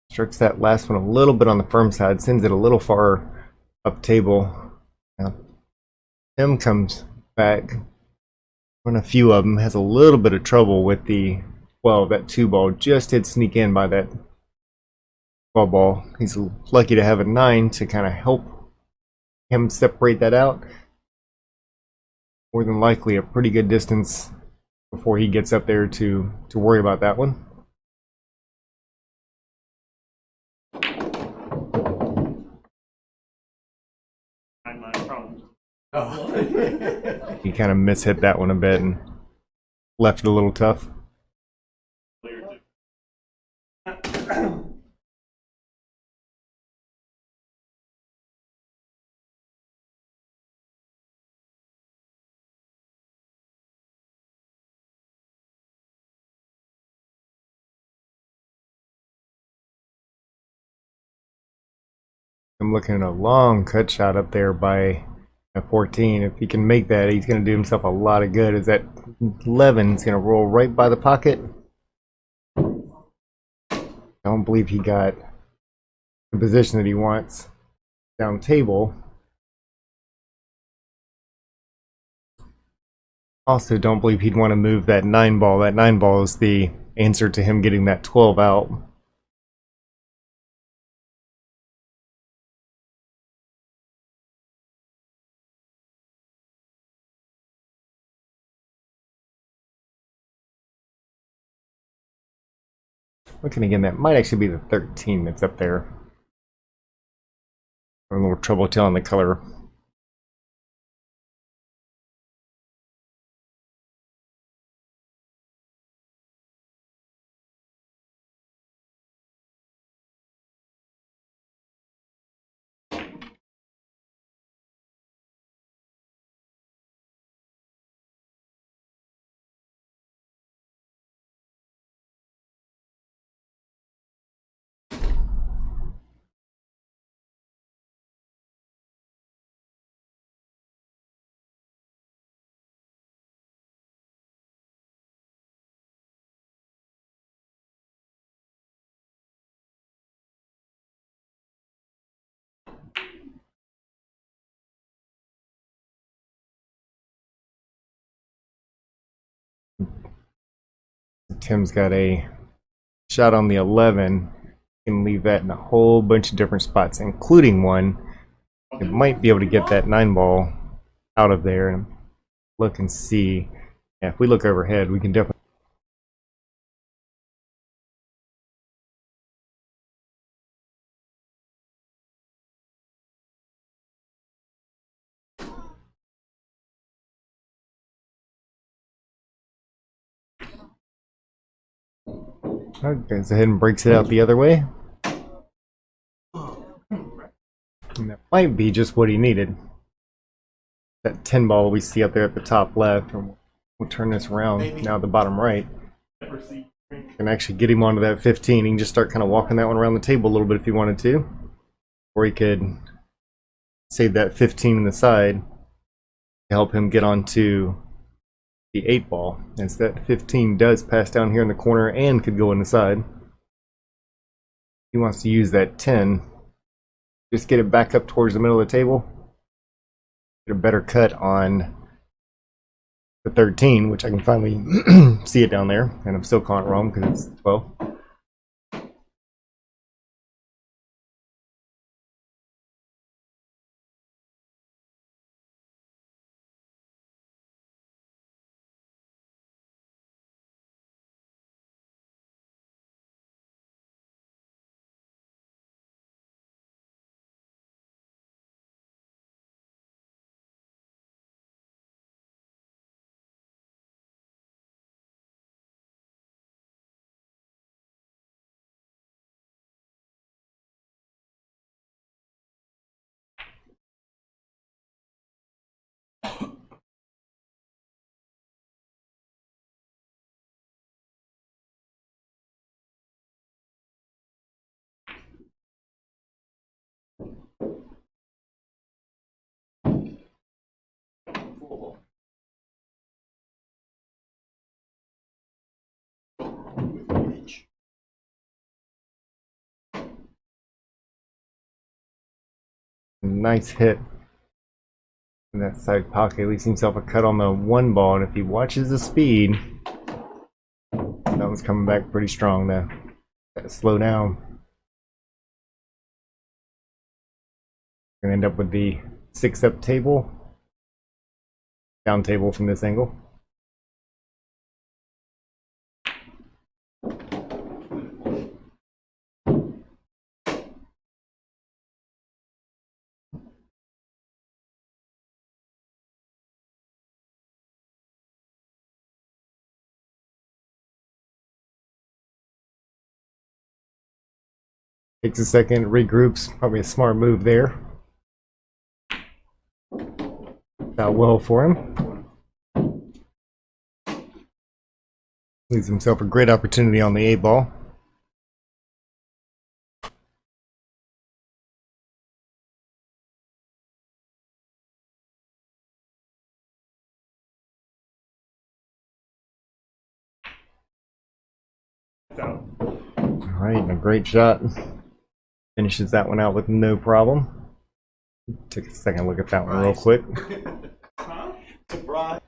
Strikes that last one a little bit on the firm side, sends it a little far up table. Now, Tim comes back, run a few of them, has a little bit of trouble with the 12. That 2-ball just did sneak in by that 12 ball. He's lucky to have a 9 to kind of help him separate that out. More than likely a pretty good distance before he gets up there to worry about that one. My problem. Oh. He kind of mishit that one a bit and left it a little tough. Clear too. I'm looking at a long cut shot up there by a 14. If he can make that, he's going to do himself a lot of good. As that 11 is going to roll right by the pocket. I don't believe he got the position that he wants down table. Also, don't believe he'd want to move that 9 ball. That 9 ball is the answer to him getting that 12 out. Looking again, that might actually be the 13 that's up there. I'm a little trouble telling the color. Tim's got a shot on the 11. Can leave that in a whole bunch of different spots, including one. It might be able to get that 9 ball out of there and look and see. Yeah, if we look overhead, we can definitely. Goes ahead and breaks it out the other way. And that might be just what he needed. That 10 ball we see up there at the top left. And we'll turn this around now at the bottom right. And actually get him onto that 15. He can just start kind of walking that one around the table a little bit if he wanted to. Or he could save that 15 in the side to help him get onto the 8 ball. As that 15 does pass down here in the corner and could go in the side. He wants to use that 10. Just get it back up towards the middle of the table. Get a better cut on the 13, which I can finally see it down there. And I'm still calling it wrong because it's 12. Nice hit in that side pocket. Leaves himself a cut on the 1 ball, and if he watches the speed, that one's coming back pretty strong now. Gotta slow down. Gonna end up with the 6 up table, down table from this angle. Takes a second, regroups. Probably a smart move there. Out well for him. Leaves himself a great opportunity on the 8 ball. out. Alright, and a great shot. Finishes that one out with no problem. Take a second look at that one real quick. Huh? Surprise.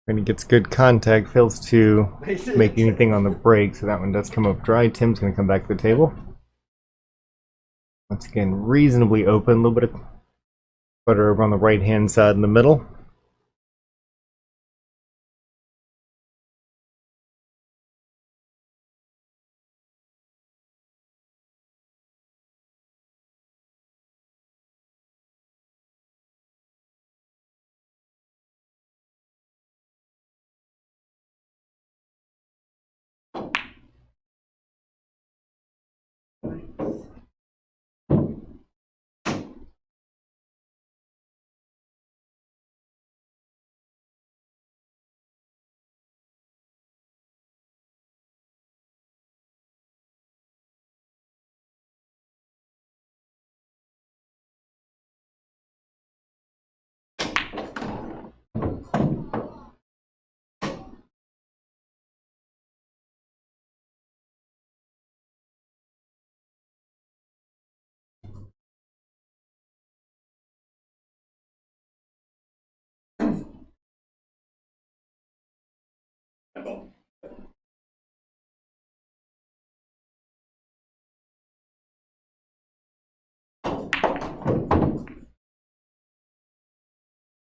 When he gets good contact, fails to make anything on the break, so that one does come up dry. Tim's going to come back to the table. Once again, reasonably open, a little bit of butter over on the right hand side in the middle.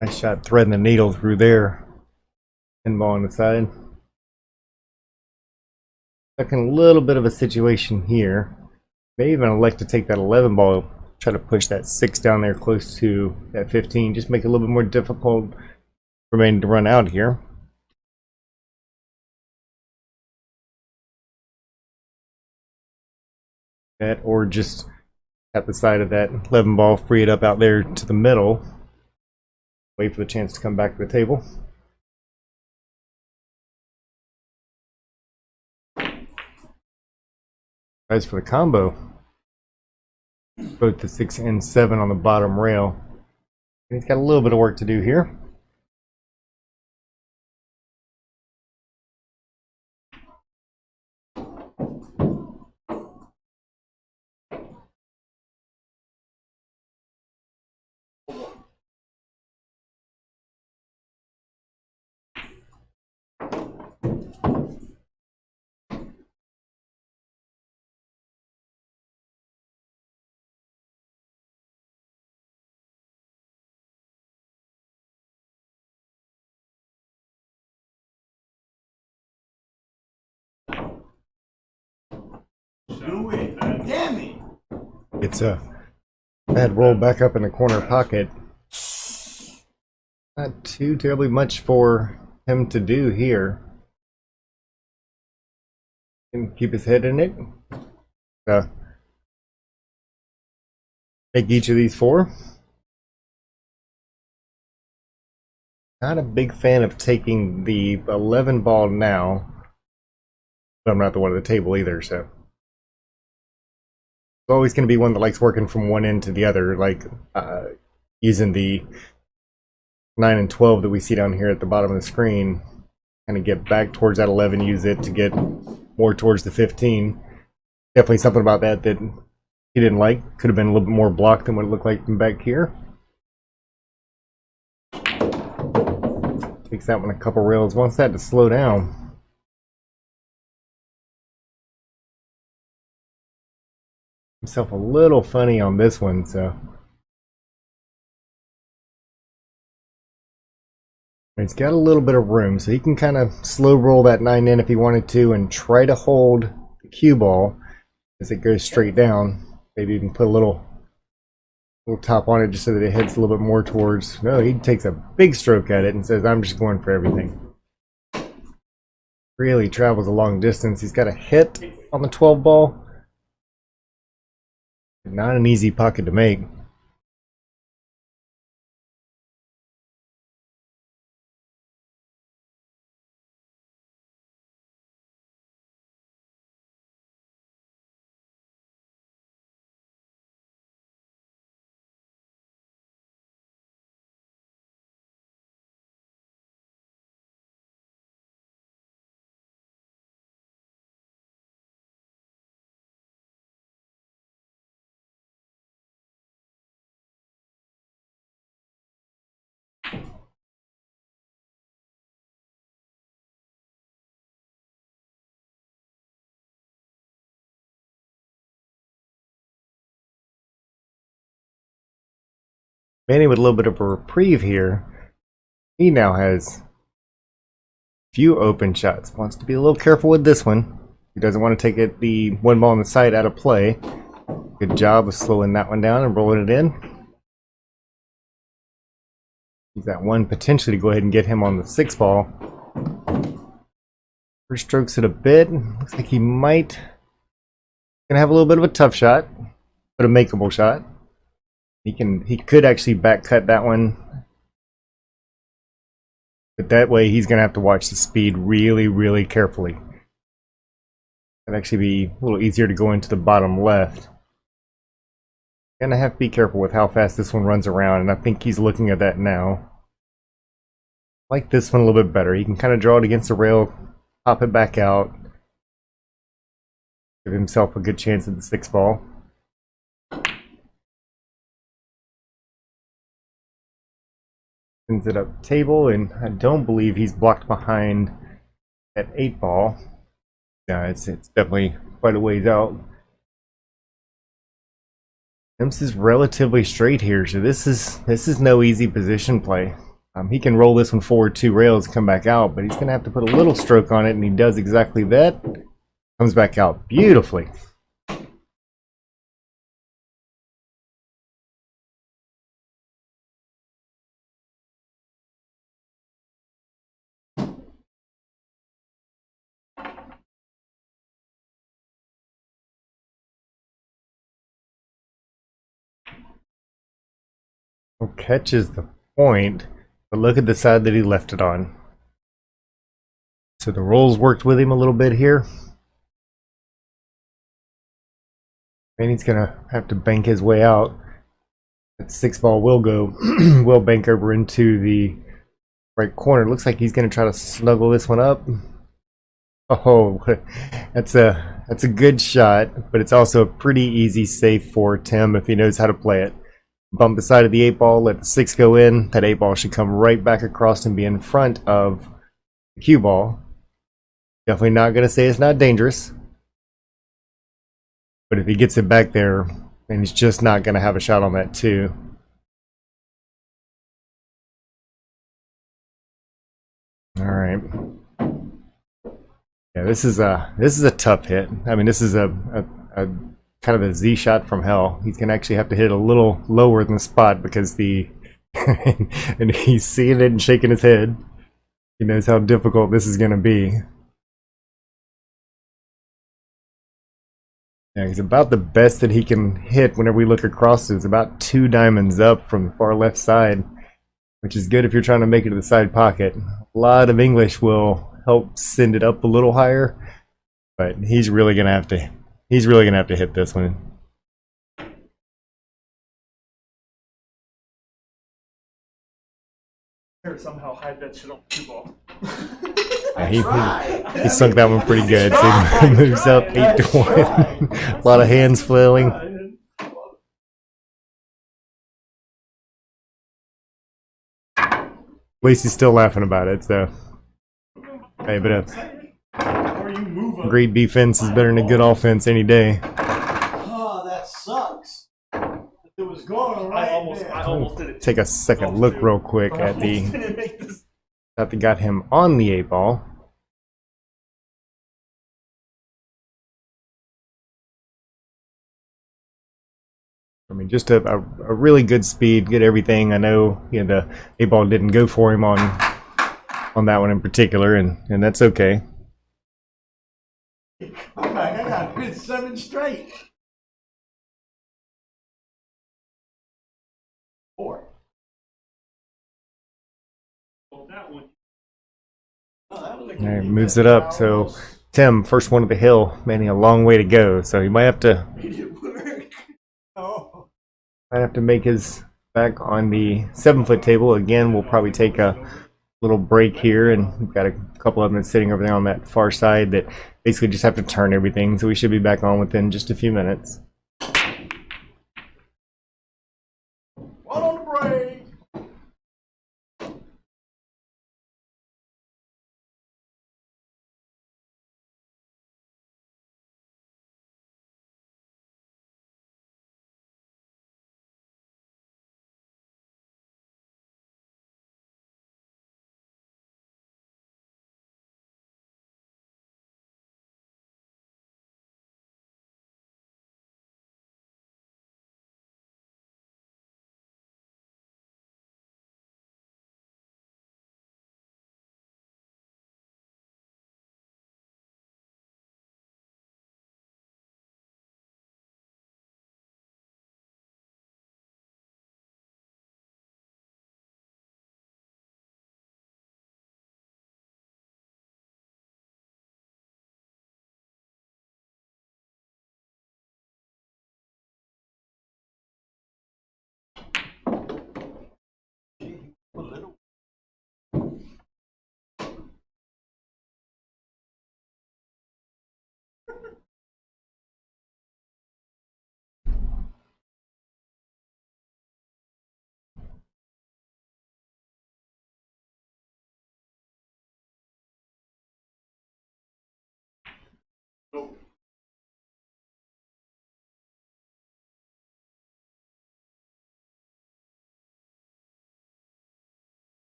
Nice shot threading the needle through there. Pinball on the side. Second, a little bit of a situation here. May even elect to take that 11 ball, try to push that 6 down there close to that 15. Just make it a little bit more difficult remaining to run out here. That, or just at the side of that 11 ball, free it up out there to the middle. Wait for the chance to come back to the table. Tries for the combo. Both the 6 and 7 on the bottom rail. And he's got a little bit of work to do here. Do it. Damn it. It's a bad roll back up in the corner pocket. Not too terribly much for him to do here. Can keep his head in it. Make each of these 4. Not a big fan of taking the 11 ball now. But I'm not the one at the table either, so. It's always going to be one that likes working from one end to the other, like using the 9 and 12 that we see down here at the bottom of the screen. Kind of get back towards that 11, use it to get more towards the 15. Definitely something about that that he didn't like. Could have been a little bit more blocked than what it looked like from back here. Takes that one a couple rails. Wants that to slow down. Himself a little funny on this one, so. He's got a little bit of room, so he can kind of slow roll that 9 in if he wanted to and try to hold the cue ball as it goes straight down. Maybe even put a little top on it just so that it hits a little bit more towards. No, he takes a big stroke at it and says, I'm just going for everything. Really travels a long distance. He's got a hit on the 12 ball. Not an easy pocket to make. Manny with a little bit of a reprieve here. He now has few open shots. Wants to be a little careful with this one. He doesn't want to take it the one ball on the side out of play. Good job of slowing that one down and rolling it in. Use that one potentially to go ahead and get him on the 6 ball. First strokes it a bit. Looks like he might gonna have a little bit of a tough shot, but a makeable shot. He could actually back cut that one. But that way he's gonna have to watch the speed really, really carefully. It'd actually be a little easier to go into the bottom left. Gonna have to be careful with how fast this one runs around, and I think he's looking at that now. I like this one a little bit better. He can kind of draw it against the rail, pop it back out, give himself a good chance at the 6 ball. Sends it up table, and I don't believe he's blocked behind that 8 ball. Yeah, it's definitely quite a ways out. This is relatively straight here, so this is no easy position play. He can roll this one forward 2 rails, come back out, but he's going to have to put a little stroke on it, and he does exactly that. Comes back out beautifully. Catches the point, but look at the side that he left it on. So the rolls worked with him a little bit here. And he's gonna have to bank his way out. That 6 ball will go, will bank over into the right corner. Looks like he's gonna try to snuggle this one up. Oh, that's a good shot, but it's also a pretty easy safe for Tim if he knows how to play it. Bump the side of the 8 ball, let the 6 go in. That 8 ball should come right back across and be in front of the cue ball. Definitely not going to say it's not dangerous. But if he gets it back there, then he's just not going to have a shot on that too. All right. Yeah, this is a tough hit. I mean, this is a kind of a Z shot from hell. He's gonna actually have to hit a little lower than the spot because and he's seeing it and shaking his head. He knows how difficult this is gonna be. Yeah, he's about the best that he can hit whenever we look across it. It's about 2 diamonds up from the far left side, which is good if you're trying to make it to the side pocket. A lot of English will help send it up a little higher, but he's really gonna have to hit this one. Somehow hide that shit on the cue ball. He sunk that one pretty good. So he moves up 8-1. A lot of hands flailing. At least he's still laughing about it. So, hey, but great defense is better than a good offense any day. Oh, that sucks. It was going right. I almost did it. Take a second look real quick at the shot that got him on the 8 ball. I mean, just a really good speed, good everything. I know, you know, the eight ball didn't go for him on that one in particular, and that's okay. I'm like, I got to hit 7 straight. 4. Well, that one. Oh, that was a All right, good moves defense. it up. So Tim, first one of the hill. Manny, a long way to go. So he might have to Oh. make his back on the 7-foot table again. We'll probably take a little break here, and we've got a couple of them sitting over there on that far side that basically just have to turn everything. So we should be back on within just a few minutes. One on the break.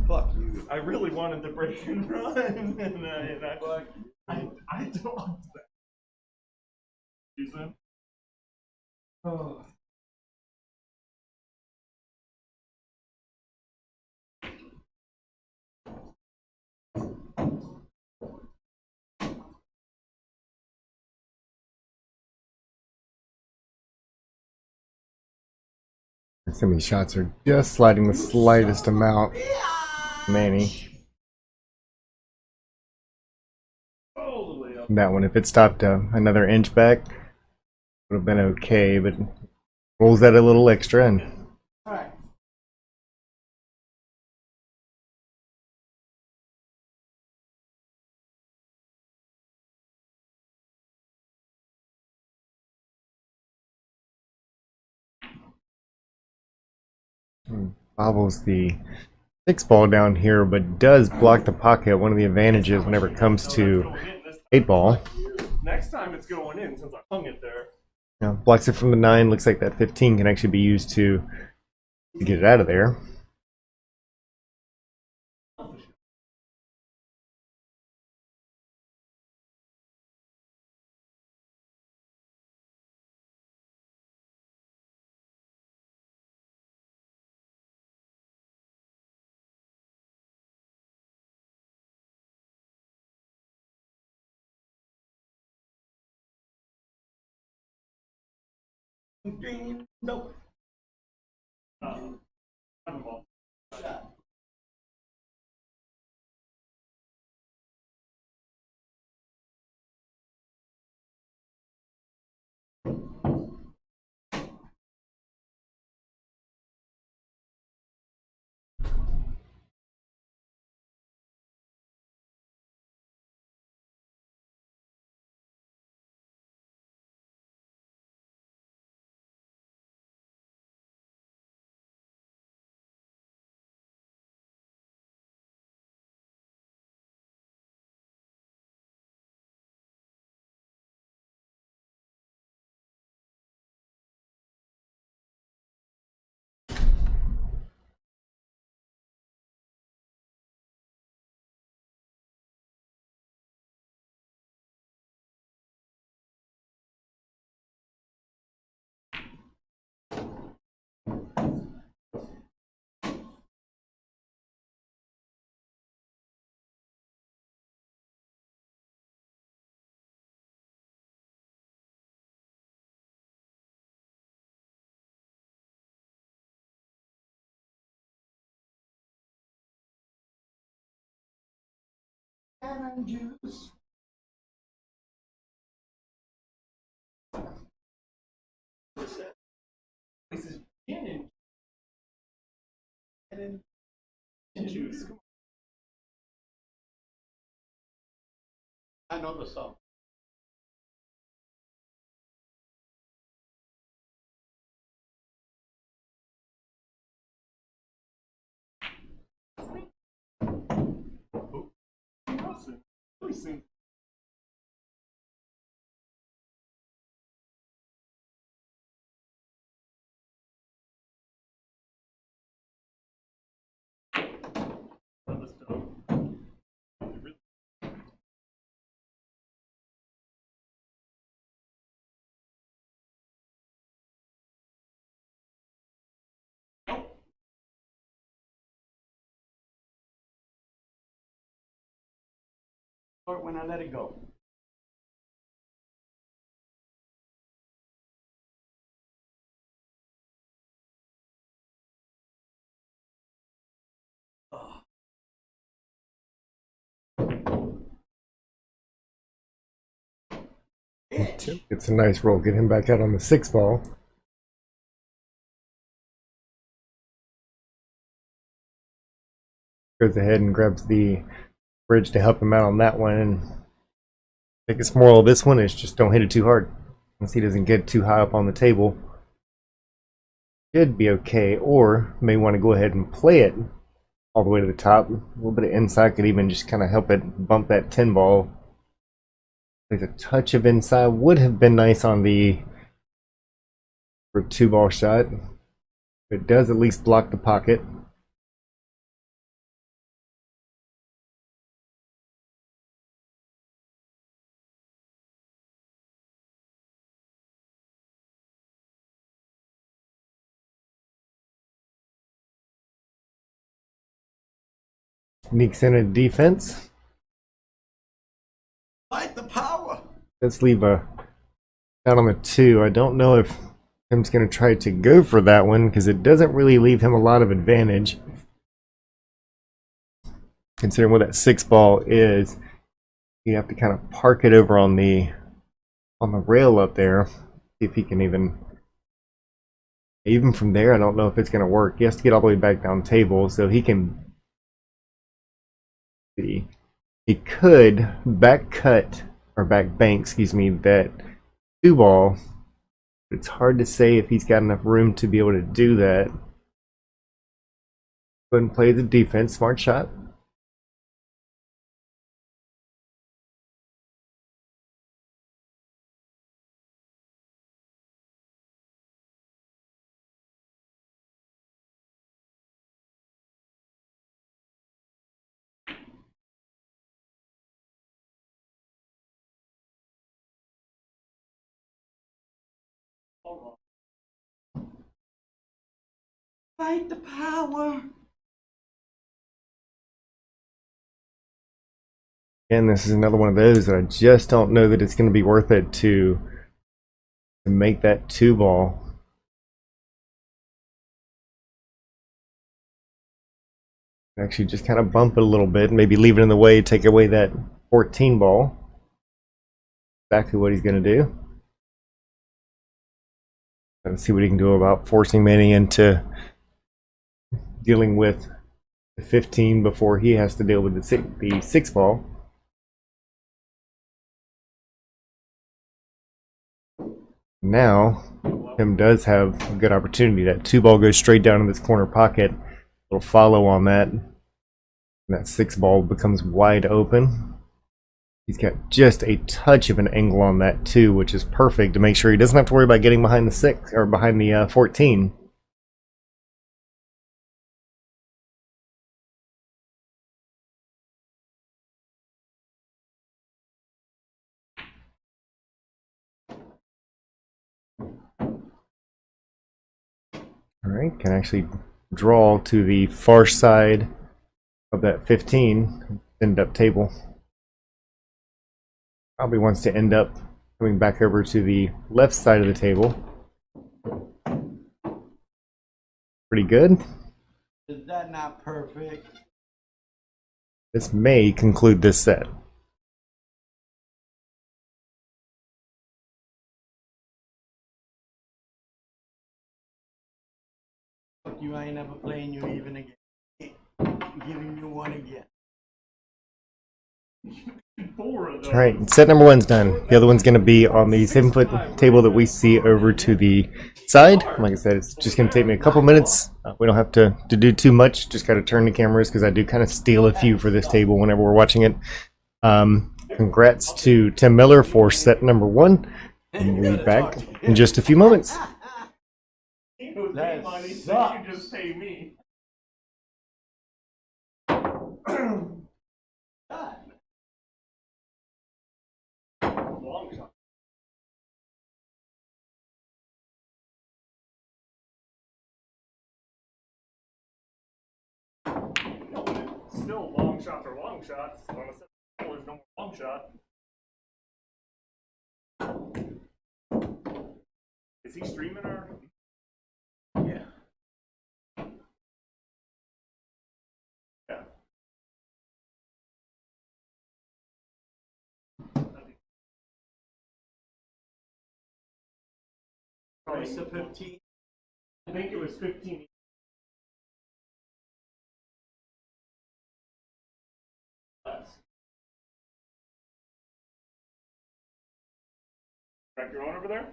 Fuck you. I really wanted to break and run, and I don't want that. You said? Oh. Some of these shots are just sliding the slightest amount. Manny. All the way up. That one, if it stopped another inch back, would have been okay, but rolls that a little extra and All right. bobbles the 6 ball down here, but does block the pocket. One of the advantages whenever it comes to 8 ball. Next time it's going in since I hung it there. Blocks it from the 9. Looks like that 15 can actually be used to get it out of there. Nope. Ball. Shot. Lemon juice. What's that? This is gin and juice. Come on. I know the song. Listen, listen. Let's go. Or when I let it go. Oh. It's a nice roll. Get him back out on the 6 ball. Goes ahead and grabs the bridge to help him out on that one. And biggest moral of this one is just don't hit it too hard. Once he doesn't get too high up on the table, should be okay. Or may want to go ahead and play it all the way to the top. A little bit of inside could even just kind of help it bump that 10 ball. Like a touch of inside would have been nice on the for 2 ball shot. It does at least block the pocket. Sneaks in a defense. Fight the power. Let's leave a out on the 2. I don't know if Tim's going to try to go for that one because it doesn't really leave him a lot of advantage. Considering what that 6 ball is, you have to kind of park it over on the rail up there. See if he can even from there. I don't know if it's going to work. He has to get all the way back down table so he can. See, he could back cut or back bank, excuse me, that 2 ball. It's hard to say if he's got enough room to be able to do that. Go ahead and play the defense. Smart shot. Fight the power. And this is another one of those that I just don't know that it's going to be worth it to make that 2 ball. Actually just kind of bump it a little bit, maybe leave it in the way, take away that 14 ball. Exactly what he's going to do. Let's see what he can do about forcing Manny into dealing with the 15 before he has to deal with the 6 ball. Now, Tim does have a good opportunity. That 2 ball goes straight down in this corner pocket. Little follow on that. And that 6 ball becomes wide open. He's got just a touch of an angle on that 2, which is perfect to make sure he doesn't have to worry about getting behind the 6 or behind the 14. Alright, can actually draw to the far side of that 15, end up table. Probably wants to end up coming back over to the left side of the table. Pretty good. Is that not perfect? This may conclude this set. Fuck you, I ain't never playing you even again. Giving you one again. 4 of those. All right, set number 1's done. The other one's going to be on the 7-foot table that we see over to the side. Like I said, it's just going to take me a couple minutes. We don't have to do too much. Just got to turn the cameras because I do kind of steal a few for this table whenever we're watching it. Congrats to Tim Miller for set number 1. And we'll be back in just a few moments. He knows me That money, so sucks. you just pay me. God. Long shot. No, but it's still long shots are long shots. On a set there's no more long shot. Is he streaming or? Yeah. Yeah. Price of 15. I think it was 15. Less. Back your own over there?